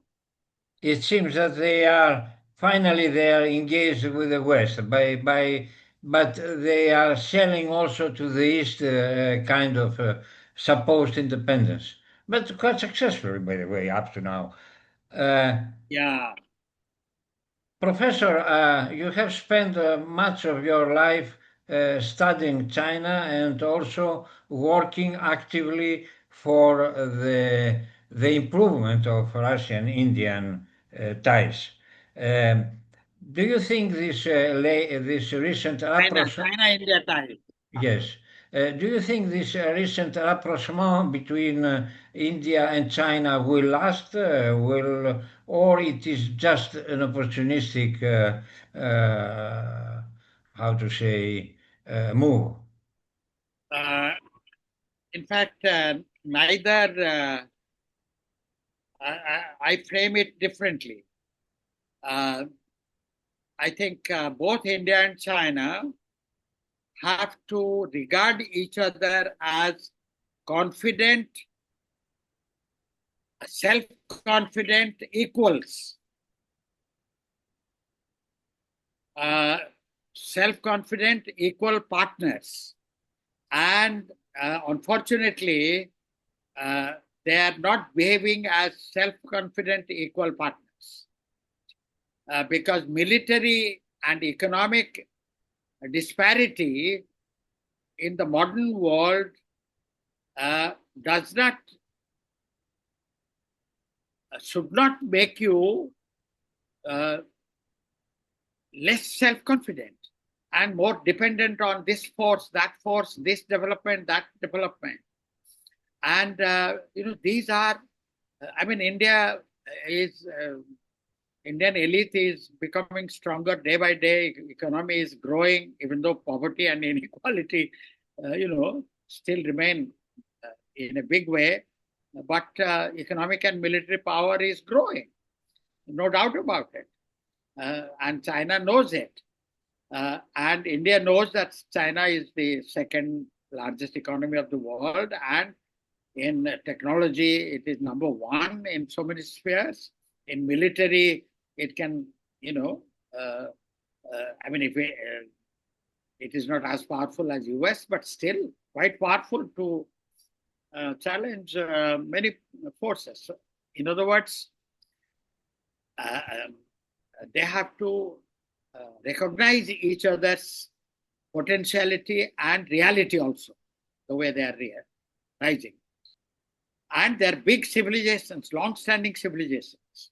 it seems that they are engaged with the West but they are selling also to the East kind of supposed independence, but quite successfully, by the way, up to now. Uh, Yeah. Professor, you have spent much of your life studying China and also working actively for the improvement of Russian-Indian ties. Um, do you think this recent approach? China-India ties. Yes. Do you think this recent rapprochement between India and China will last, or it is just an opportunistic, how to say, move? Uh, in fact, neither. I frame it differently. I think both India and China have to regard each other as confident, self-confident equals. Self-confident equal partners. And unfortunately, they are not behaving as self-confident equal partners. Because military and economic disparity in the modern world should not make you less self-confident and more dependent on this force, this development, that development. And these are, Indian elite is becoming stronger day by day. Economy is growing, even though poverty and inequality, still remain in a big way. But economic and military power is growing, no doubt about it. And China knows it. And India knows that China is the second largest economy of the world. And in technology, it is number one in so many spheres. In military, it can, it is not as powerful as US, but still quite powerful to challenge many forces. So, in other words, they have to recognize each other's potentiality and reality also, the way they are rising. And they're big civilizations, long-standing civilizations.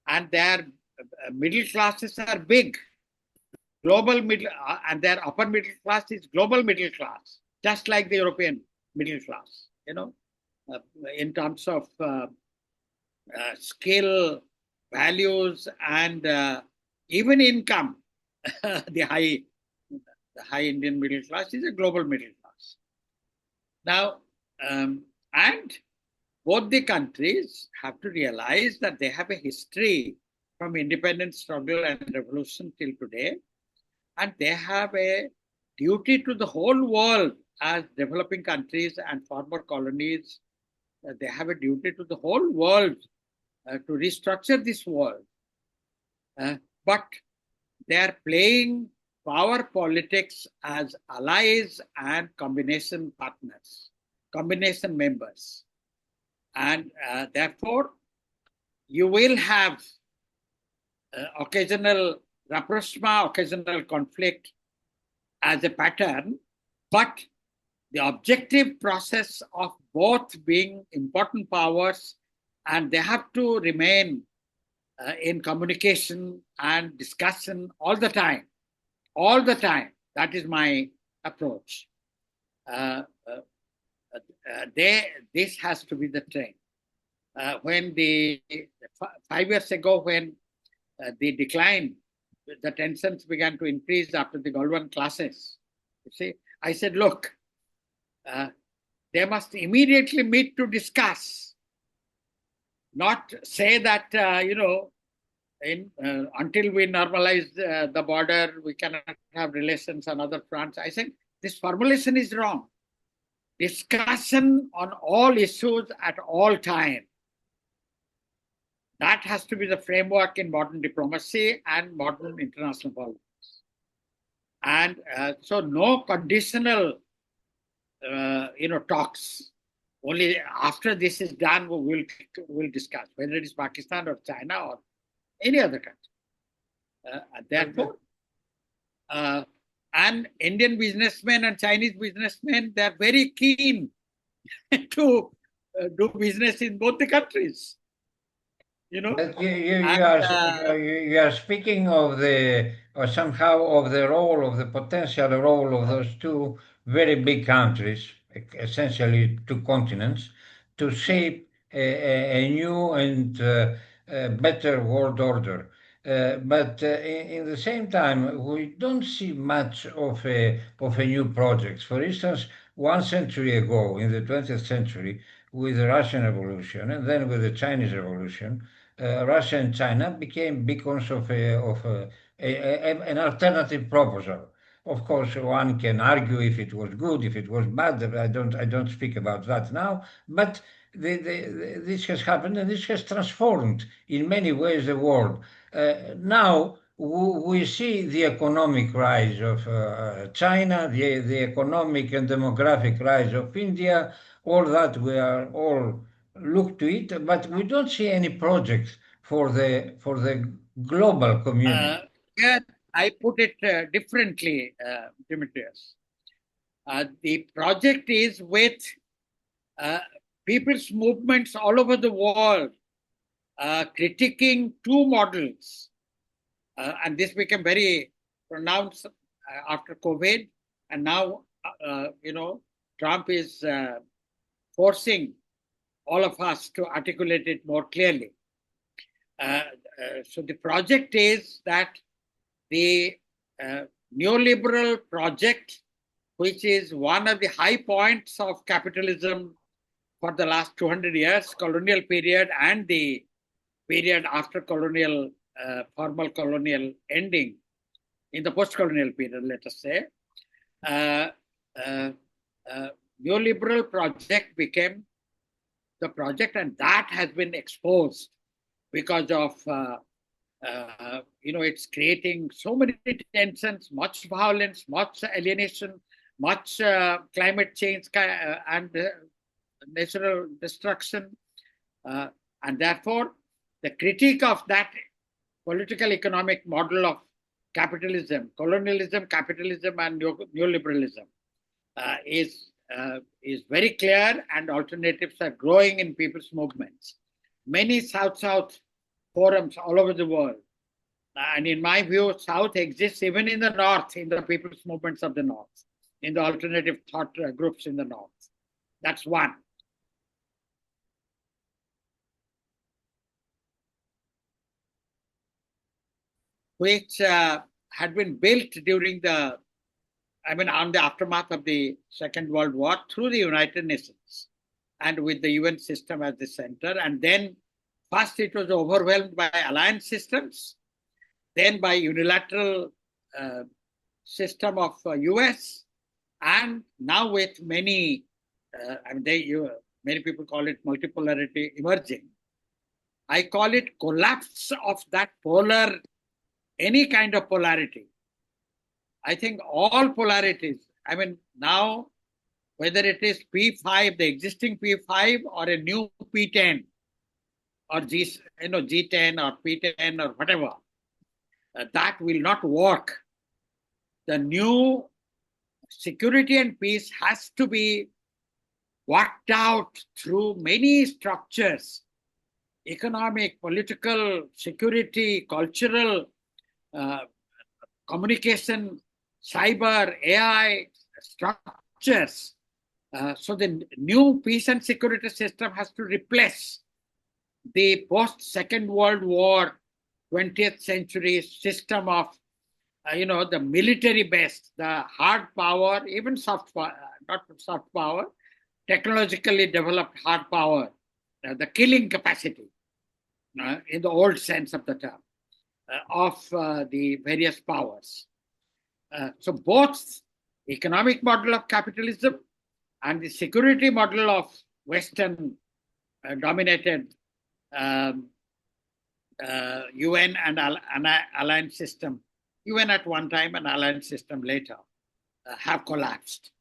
And their middle classes are big, global middle, and their upper middle class is global middle class, just like the European middle class, in terms of skill, values, and even income. the high Indian middle class is a global middle class. Now, and both the countries have to realize that they have a history from independence struggle and revolution till today, and they have a duty to the whole world as developing countries and former colonies. They have a duty to the whole world to restructure this world. But they are playing power politics as allies and combination partners, combination members. And therefore, you will have occasional rapprochement, occasional conflict as a pattern, but the objective process of both being important powers, and they have to remain in communication and discussion all the time. All the time. That is my approach. This has to be the trend. When 5 years ago, when the decline, the tensions began to increase after the Goldman clashes, you see, I said, look, they must immediately meet to discuss, not say that, until we normalize the border, we cannot have relations on other fronts. I think this formulation is wrong. Discussion on all issues at all time. That has to be the framework in modern diplomacy and modern international politics. And so no conditional, talks. Only after this is done, we'll discuss whether it is Pakistan or China or any other country. Therefore, and Indian businessmen and Chinese businessmen, they're very keen to do business in both the countries. But you are speaking of somehow of the role, of the potential role of those two very big countries, essentially two continents, to shape a new and better world order. But in the same time, we don't see much of a new project. For instance, 1 century ago, in the 20th century, with the Russian Revolution and then with the Chinese Revolution, Russia and China became beacons of an alternative proposal. Of course, one can argue if it was good, if it was bad. I don't speak about that now. But this has happened, and this has transformed in many ways the world. Now we see the economic rise of China, the economic and demographic rise of India. All that we are all look to it, but we don't see any projects for the global community. Yeah, I put it differently, Dimitris. The project is with people's movements all over the world critiquing two models. And this became very pronounced after COVID. And now, Trump is forcing all of us to articulate it more clearly. So the project is that the neoliberal project, which is one of the high points of capitalism for the last 200 years, colonial period and the period after colonial, formal colonial ending, in the post-colonial period, let us say, neoliberal project became the project, and that has been exposed because of, it's creating so many tensions, much violence, much alienation, much climate change and natural destruction. And therefore, the critique of that political economic model of capitalism, colonialism, capitalism, and neoliberalism is very clear, and alternatives are growing in people's movements. Many South-South forums all over the world. And in my view, South exists even in the North, in the people's movements of the North, in the alternative thought groups in the North. That's one. Which had been built during on the aftermath of the Second World War through the United Nations and with the UN system as the center. And then first it was overwhelmed by alliance systems, then by unilateral system of US, and now with many, many people call it multipolarity emerging. I call it collapse of that any kind of polarity. I think all polarities, now, whether it is P5, the existing P5, or a new P10, or G10 or P10 or whatever, that will not work. The new security and peace has to be worked out through many structures: economic, political, security, cultural, communication, cyber, AI structures. So the new peace and security system has to replace the post-Second World War 20th century system of, the military-based, the hard power, even soft power, not soft power, technologically developed hard power, the killing capacity, in the old sense of the term, of the various powers. So both economic model of capitalism and the security model of Western dominated UN and alliance system, UN at one time and alliance system later, have collapsed.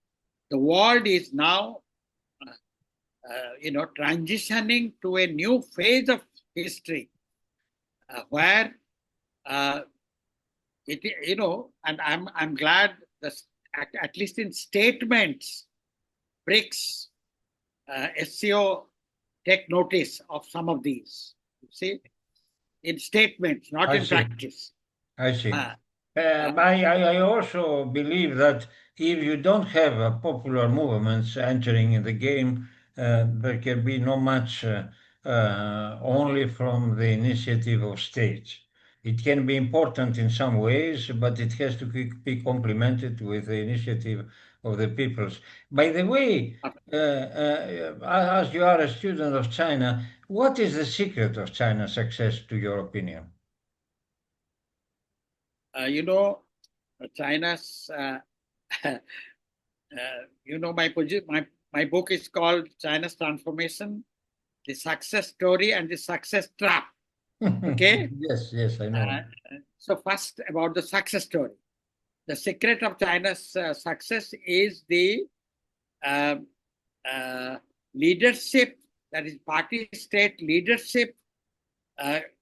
The world is now transitioning to a new phase of history where and I'm glad that at least in statements, BRICS, SCO take notice of some of these. You see, in statements, not in practice. I see. I also believe that if you don't have popular movements entering in the game, there can be not much only from the initiative of states. It can be important in some ways, but it has to be complemented with the initiative of the peoples. By the way, as you are a student of China, what is the secret of China's success, to your opinion? China's, my book is called China's Transformation, the Success Story and the Success Trap. Okay? Yes, I know. So first, about the success story. The secret of China's success is the leadership, that is party-state leadership,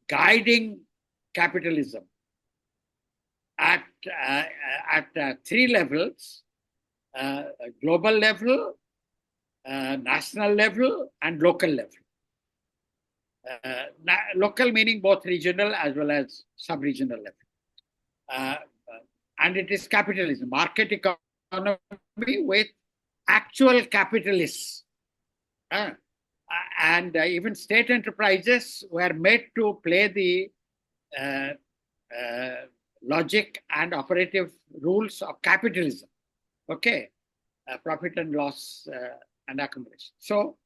guiding capitalism at three levels: global level, national level, and local level. Local meaning both regional as well as sub-regional level. And it is capitalism, market economy with actual capitalists. And even state enterprises were made to play the logic and operative rules of capitalism. Okay, profit and loss and accumulation. So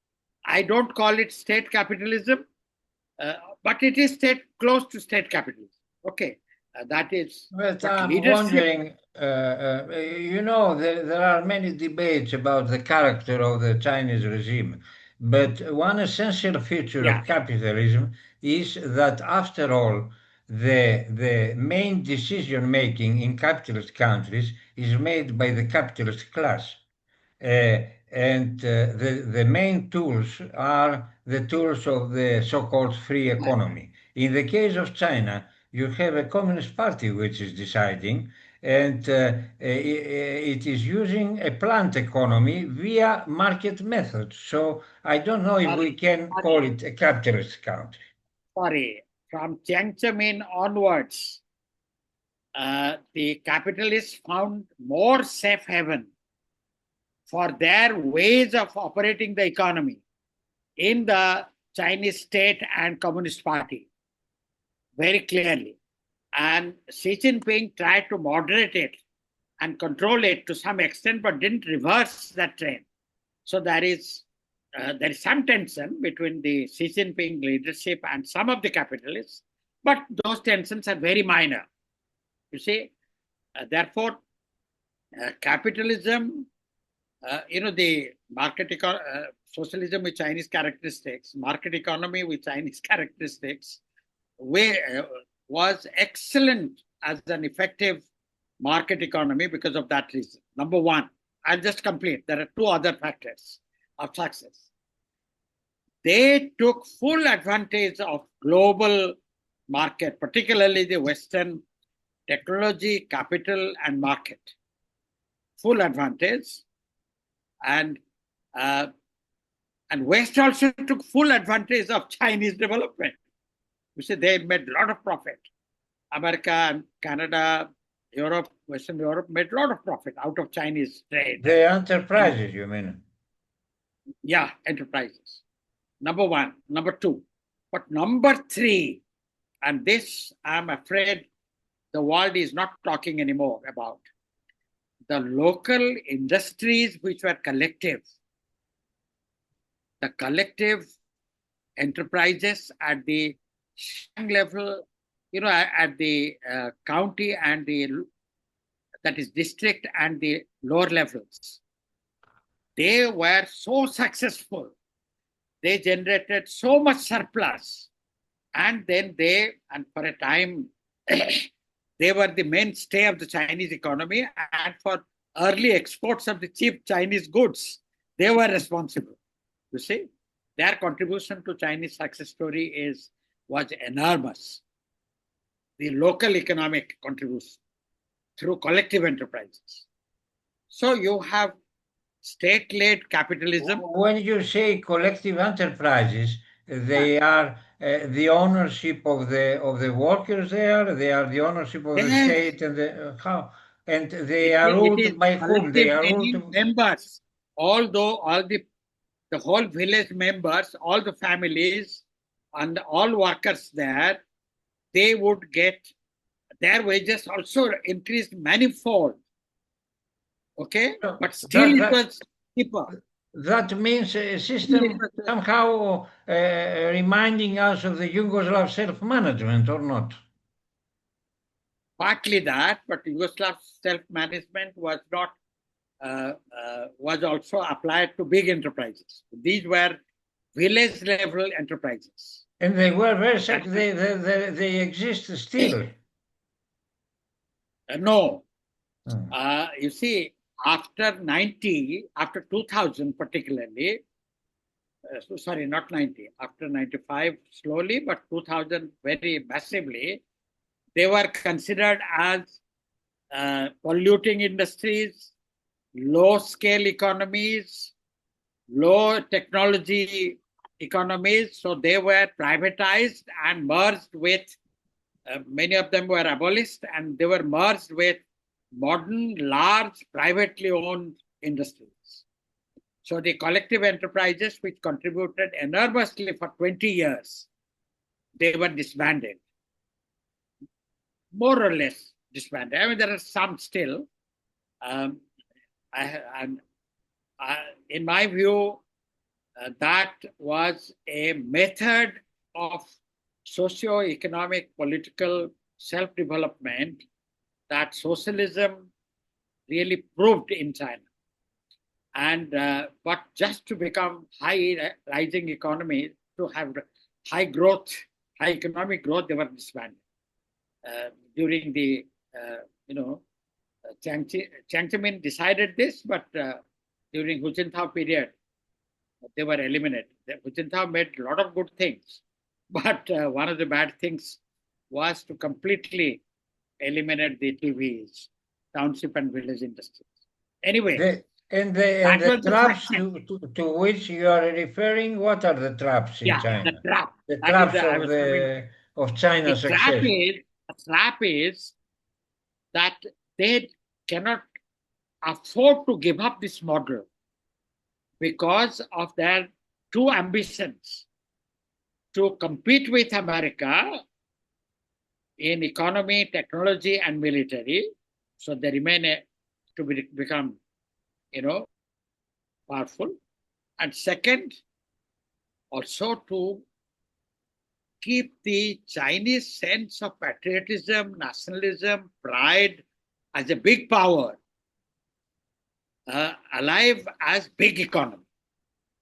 I don't call it state capitalism, but it is close to state capitalism. Okay, that is. But I'm wondering, there are many debates about the character of the Chinese regime, but one essential feature of capitalism is that, after all, the main decision making in capitalist countries is made by the capitalist class. The main tools are the tools of the so-called free economy. In the case of China, you have a communist party which is deciding, and it is using a planned economy via market methods. So I don't know if we can call it a capitalist country. Sorry, from Jiang Zemin onwards, the capitalists found more safe haven for their ways of operating the economy in the Chinese state and Communist Party, very clearly. And Xi Jinping tried to moderate it and control it to some extent, but didn't reverse that trend. So there is some tension between the Xi Jinping leadership and some of the capitalists, but those tensions are very minor. You see, therefore, Capitalism, the socialism with Chinese characteristics, market economy with Chinese characteristics, was excellent as an effective market economy because of that reason. Number one, I'll just complete. There are two other factors of success. They took full advantage of global market, particularly the Western technology, capital, and market. Full advantage. And West also took full advantage of Chinese development. You see, they made a lot of profit. America, Canada, Europe, Western Europe made a lot of profit out of Chinese trade. The enterprises, you mean? Yeah, enterprises. Number one. Number two. But number three, and this I'm afraid the world is not talking anymore about, the local industries which were collective, the collective enterprises at the level, at the county and that is district and the lower levels. They were so successful. They generated so much surplus. And then and for a time, they were the mainstay of the Chinese economy. And for early exports of the cheap Chinese goods, they were responsible. You see, their contribution to Chinese success story was enormous. The local economic contribution through collective enterprises. So you have state-led capitalism. When you say collective enterprises, they are the ownership of the workers there. They are the ownership of the state and how, and they are ruled by whom? They are ruled members. Although the whole village members, all the families, and all workers there, they would get their wages also increased manifold. Okay, but still it was cheaper. That means a system somehow reminding us of the Yugoslav self-management, or not? Partly that, but Yugoslav self-management was not was also applied to big enterprises. These were village-level enterprises, and they were very they exist still. No, you see, after 2000 particularly, sorry, not 90, after 95 slowly, but 2000 very massively, they were considered as polluting industries, low-scale economies, low technology economies. So they were privatized and merged with, many of them were abolished, and they were merged with modern, large, privately owned industries. So the collective enterprises, which contributed enormously for 20 years, they were disbanded, more or less disbanded. I mean, there are some still. In my view, that was a method of socio-economic, political self-development that socialism really proved in China. And but just to become high rising economy, to have high growth, high economic growth, they were disbanded during the Jiang Zemin decided this, but during Hu Jintao period, they were eliminated. Hu Jintao made a lot of good things, but one of the bad things was to completely eliminate the TVs, township and village industries. Anyway, the traps to which you are referring, what are the traps in China? The trap. The traps of China's success. The trap is that they cannot afford to give up this model because of their two ambitions: to compete with America in economy, technology, and military. So they remain to become, powerful. And second, also to keep the Chinese sense of patriotism, nationalism, pride as a big power alive as big economy.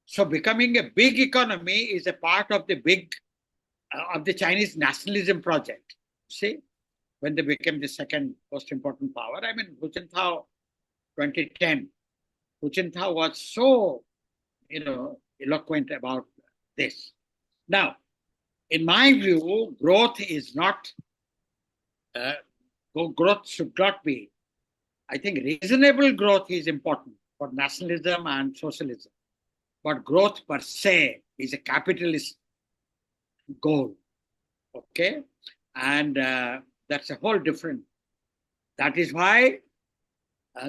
So becoming a big economy is a part of the of the Chinese nationalism project. See, when they became the second most important power. I mean, Hu Jintao, 2010, Hu Jintao was so, eloquent about this. Now, in my view, growth is not, uh, growth should not be. I think reasonable growth is important for nationalism and socialism. But growth per se is a capitalist goal. Okay? And that's a whole different. That is why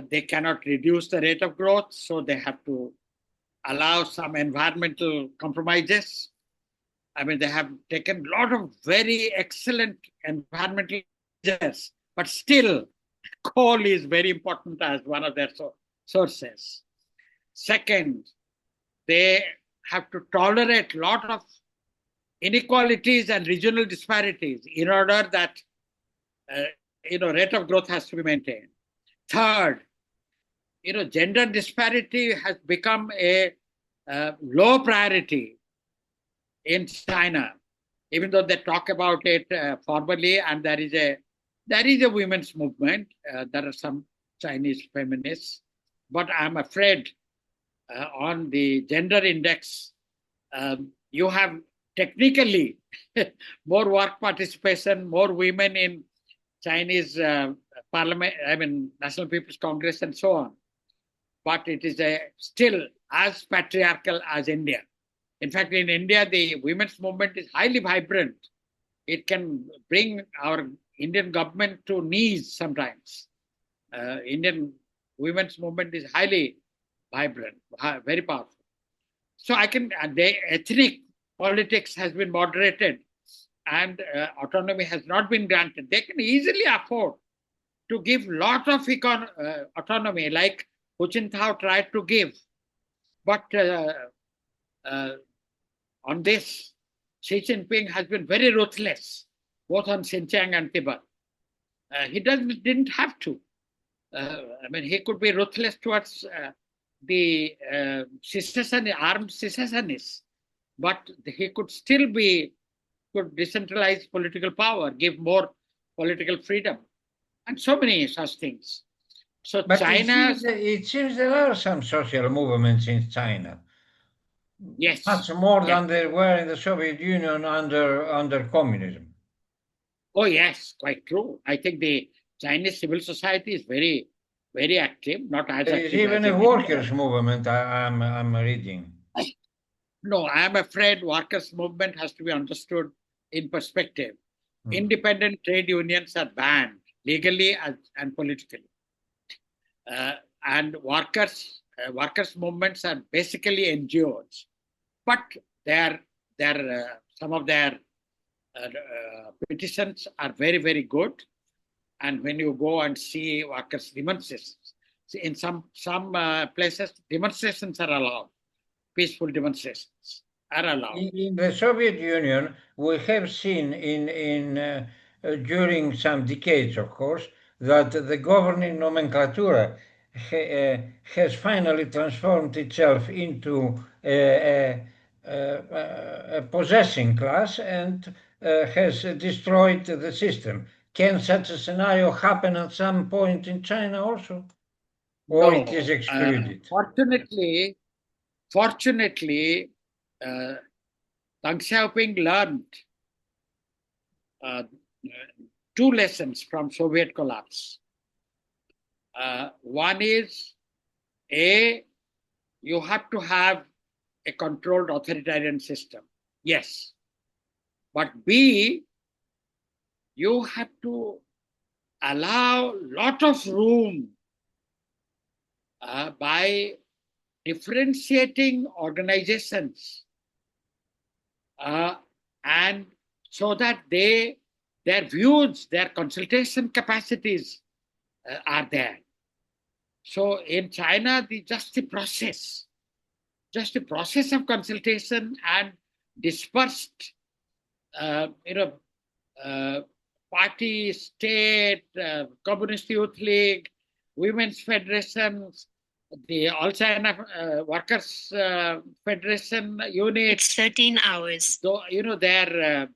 they cannot reduce the rate of growth, so they have to allow some environmental compromises. I mean, they have taken a lot of very excellent environmental measures, but still, coal is very important as one of their sources. Second, they have to tolerate a lot of inequalities and regional disparities in order that rate of growth has to be maintained. Third, gender disparity has become a low priority in China, even though they talk about it formally, and there is a women's movement. There are some Chinese feminists, but I'm afraid on the gender index, you have technically more work participation, more women in Chinese parliament, I mean, National People's Congress and so on. But it is still as patriarchal as India. In fact, in India, the women's movement is highly vibrant. It can bring our Indian government to knees sometimes. Indian women's movement is highly vibrant, very powerful. So the ethnic politics has been moderated and autonomy has not been granted. They can easily afford to give lot of autonomy like Hu Jintao tried to give. But on this, Xi Jinping has been very ruthless, both on Xinjiang and Tibet. He didn't have to. I mean, he could be ruthless towards the armed secessionists, but he could still could decentralize political power, give more political freedom, and so many such things. So But China, it seems there are some social movements in China, yes, much more yes. than there were in the Soviet Union under communism. Oh, yes, quite true. I think the Chinese civil society is very, very active, not as There is active even as a in India. workers' movement. I'm reading. No, I am afraid workers' movement has to be understood in perspective. Hmm. Independent trade unions are banned legally and politically. And workers' movements are basically NGOs, but some of their petitions are very, very good. And when you go and see workers' demonstrations, in some places, demonstrations are allowed. Peaceful demonstrations are allowed. In the Soviet Union, we have seen during some decades, of course, that the governing nomenclatura has finally transformed itself into a possessing class and has destroyed the system. Can such a scenario happen at some point in China also? Or it is No, excluded? fortunately, uh, Deng Xiaoping learned uh, two lessons from Soviet collapse. One is, you have to have a controlled authoritarian system. Yes. But B, you have to allow lot of room by differentiating organizations and so that their views, their consultation capacities are there. So in China, just the process of consultation and dispersed, party, state, Communist Youth League, women's federations, the All China Workers Federation units. It's 13 hours. Though, their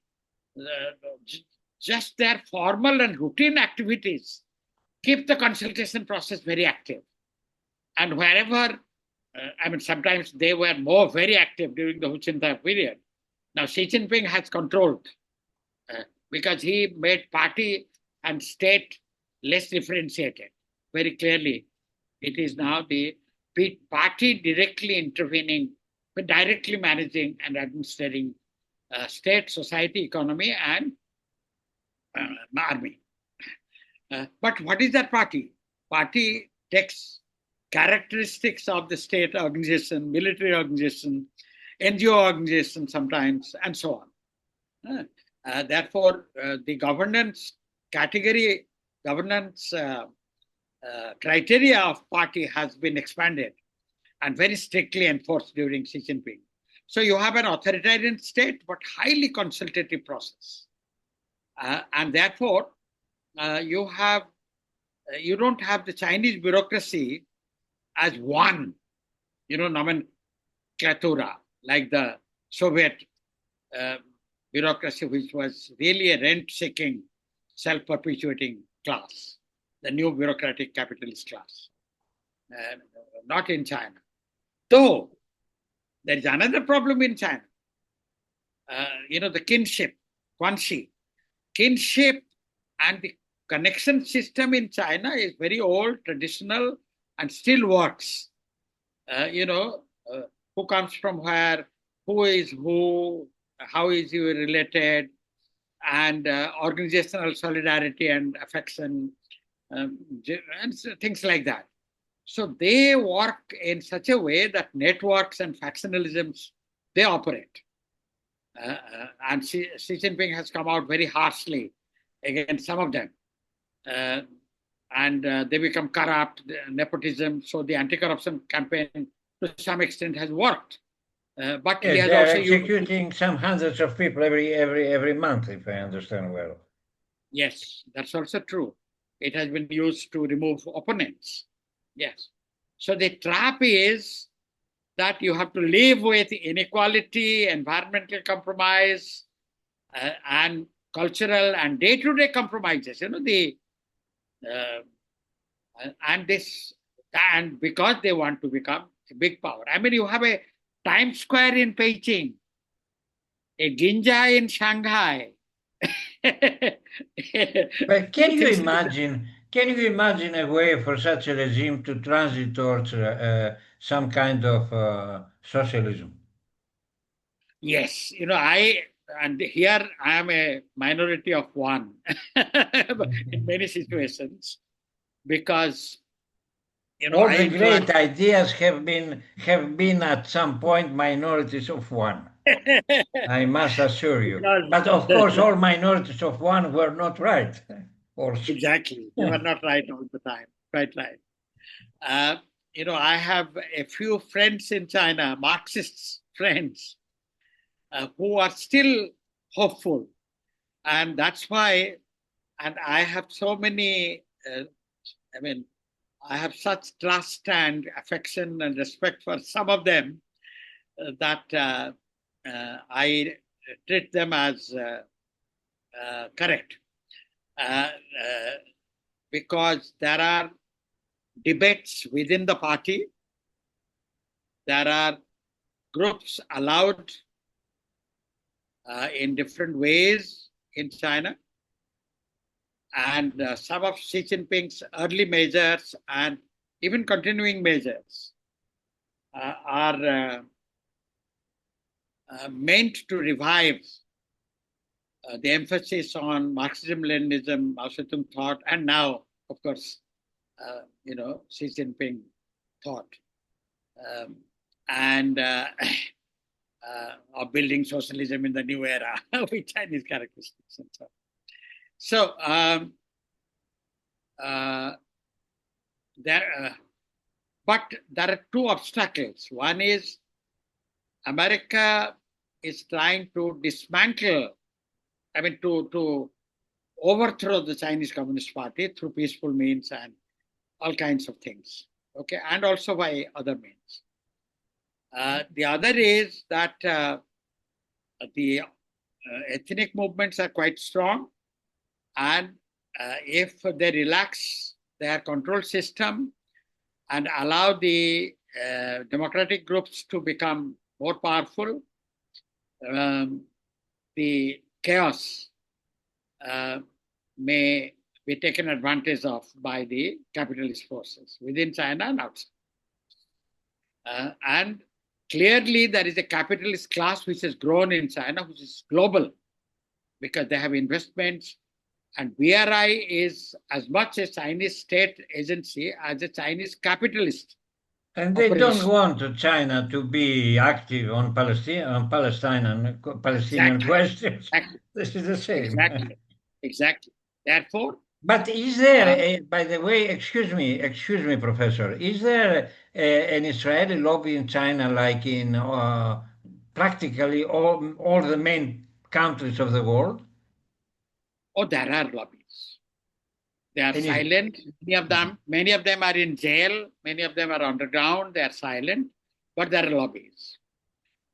just their formal and routine activities keep the consultation process very active. And wherever, sometimes they were very active during the Hu Jintao period. Now, Xi Jinping has controlled because he made party and state less differentiated. Very clearly, it is now the party directly intervening, but directly managing and administering state, society, economy, and army. But what is that party? Party takes characteristics of the state organization, military organization, NGO organization sometimes, and so on. Therefore, the governance criteria of party has been expanded and very strictly enforced during Xi Jinping. So you have an authoritarian state, but highly consultative process. And therefore, you don't have the Chinese bureaucracy as one, nomenclatura, like the Soviet bureaucracy, which was really a rent-seeking, self-perpetuating class, the new bureaucratic capitalist class. Not in China. Though, there is another problem in China. The kinship, guanxi. Kinship and the connection system in China is very old, traditional, and still works. Who comes from where, who is who, how is he related, and organizational solidarity and affection, and things like that. So they work in such a way that networks and factionalisms, they operate. And Xi Jinping has come out very harshly against some of them. And they become corrupt, nepotism. So the anti-corruption campaign, to some extent, has worked. But yes, he has they are also executing some hundreds of people every month, if I understand well. Yes, that's also true. It has been used to remove opponents. Yes. So the trap is that you have to live with inequality, environmental compromise, and cultural and day-to-day compromises. And because they want to become a big power. You have a Times Square in Beijing, a Ginza in Shanghai. But can you imagine a way for such a regime to transit towards some kind of socialism? Yes, and here I am a minority of one in many situations, because all the great ideas have been at some point minorities of one. I must assure you. But of course, all minorities of one were not right. Also. Exactly, they were not right all the time. Quite right. I have a few friends in China, Marxist friends, who are still hopeful. And that's why, and I have so many, I have such trust and affection and respect for some of them that I treat them as correct. Because there are debates within the party, there are groups allowed in different ways in China. And some of Xi Jinping's early measures and even continuing measures are meant to revive the emphasis on Marxism-Leninism, Mao Zedong thought, and now, of course, Xi Jinping thought, and of building socialism in the new era with Chinese characteristics and so on. So but there are two obstacles. One is America is trying to dismantle, to overthrow the Chinese Communist Party through peaceful means and all kinds of things. okay, and also by other means. The other is that the ethnic movements are quite strong, and if they relax their control system and allow the democratic groups to become more powerful, um, the chaos may be taken advantage of by the capitalist forces within China and outside. And clearly, there is a capitalist class which has grown in China, which is global, because they have investments. And BRI is as much a Chinese state agency as a Chinese capitalist And they don't operation. want China to be active on Palestine and Palestinian Exactly, questions. exactly, This is the same. exactly, exactly. Therefore, But is there, uh, by the way, excuse me, Professor, is there an Israeli lobby in China like in practically all the main countries of the world? oh, there are lobbies. They are And is, silent. Many of them are in jail. Many of them are underground. They are silent, but there are lobbies.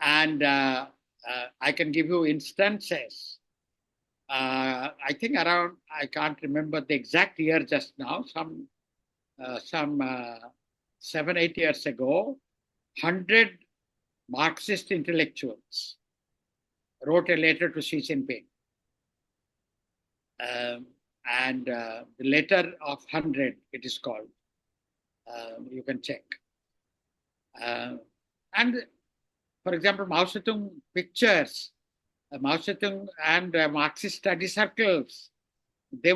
And I can give you instances. I think around, I can't remember the exact year just now, some 7, 8 years ago, 100 Marxist intellectuals wrote a letter to Xi Jinping. And the letter of 100, it is called. You can check. And for example, Mao Zedong pictures, Mao Zedong and Marxist study circles, they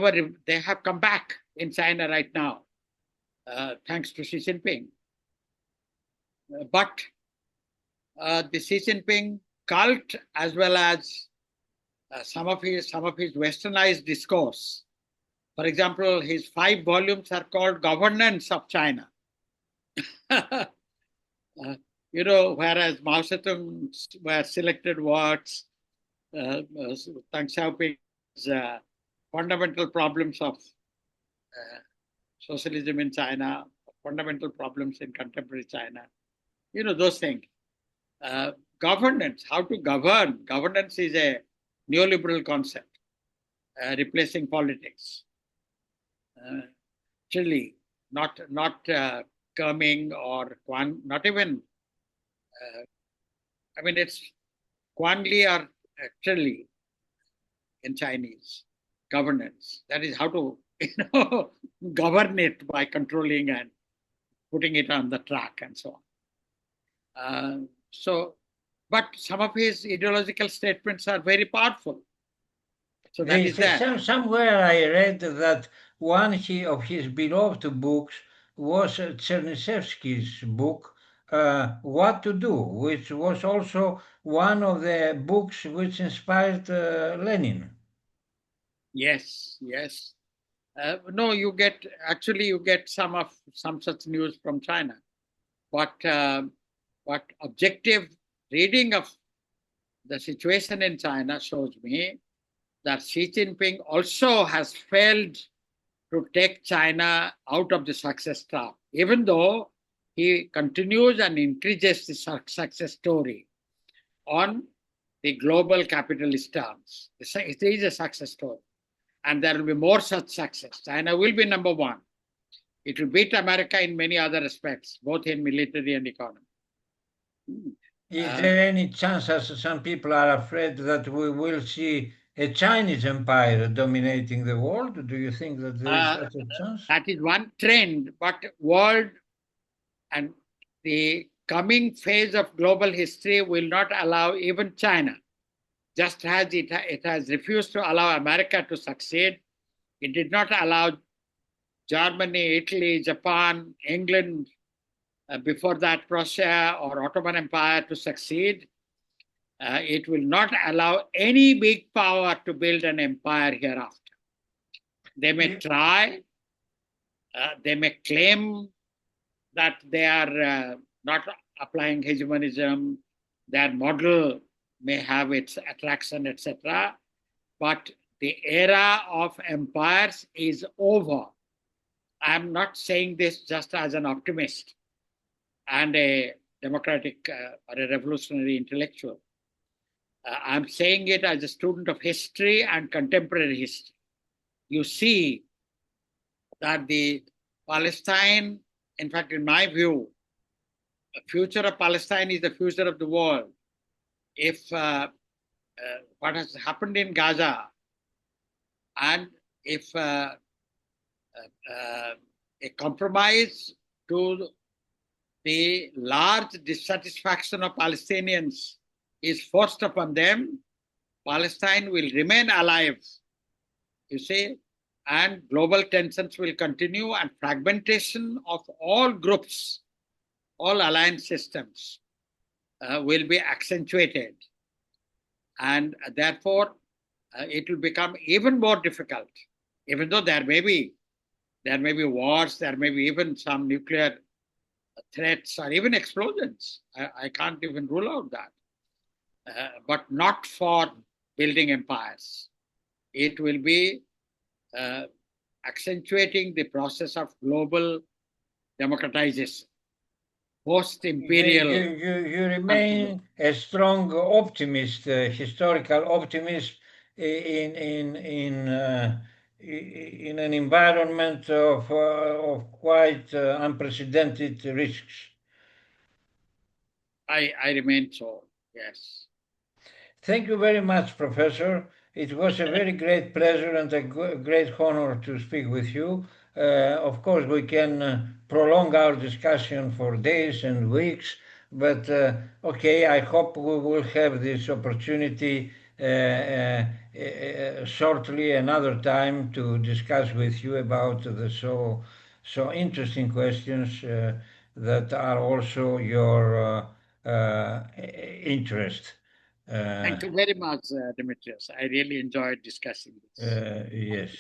have come back in China right now, thanks to Xi Jinping. But the Xi Jinping cult, as well as some of his westernized discourse. For example, his 5 volumes are called Governance of China. Whereas Mao Zedong were selected words, Deng Xiaoping's fundamental problems of socialism in China, fundamental problems in contemporary China, those things. Governance, how to govern. Governance is a neoliberal concept, replacing politics. Actually, not Coming or not even. It's Quanli or actually in Chinese governance. That is how to govern it by controlling and putting it on the track and so on. But some of his ideological statements are very powerful. So that is there. Somewhere I read that one of his beloved books was Chernysevsky's book, What to Do, which was also one of the books which inspired Lenin. Yes, yes. No, you get some such news from China, but objective reading of the situation in China shows me that Xi Jinping also has failed to take China out of the success trap, even though he continues and increases the success story on the global capitalist terms. It is a success story. And there will be more such success. China will be number one. It will beat America in many other aspects, both in military and economy. Is there any chance, as some people are afraid, that we will see a Chinese empire dominating the world? Do you think that there is such a chance? That is one trend, but world and the coming phase of global history will not allow even China. Just as it has refused to allow America to succeed, it did not allow Germany, Italy, Japan, England, before that Prussia or Ottoman Empire to succeed. It will not allow any big power to build an empire hereafter. They may try, they may claim that they are not applying hegemonism, their model may have its attraction, etc. But the era of empires is over. I'm not saying this just as an optimist and a democratic or a revolutionary intellectual. I'm saying it as a student of history and contemporary history. You see that the Palestine, in fact, in my view, the future of Palestine is the future of the world. If what has happened in Gaza and if a compromise to the large dissatisfaction of Palestinians is forced upon them, Palestine will remain alive, you see, and global tensions will continue and fragmentation of all groups, all alliance systems will be accentuated. And therefore, it will become even more difficult, even though there may be wars, there may be even some nuclear threats or even explosions. I can't even rule out that. But not for building empires. It will be accentuating the process of global democratization, post-imperial. You remain a strong optimist, historical optimist in an environment of quite unprecedented risks. I remain so, yes. Thank you very much, Professor. It was a very great pleasure and a great honor to speak with you. Of course, we can prolong our discussion for days and weeks, but okay, I hope we will have this opportunity shortly another time to discuss with you about the so interesting questions that are also your interest. Uh, Thank you very much, Demetrius. I really enjoyed discussing this. yes.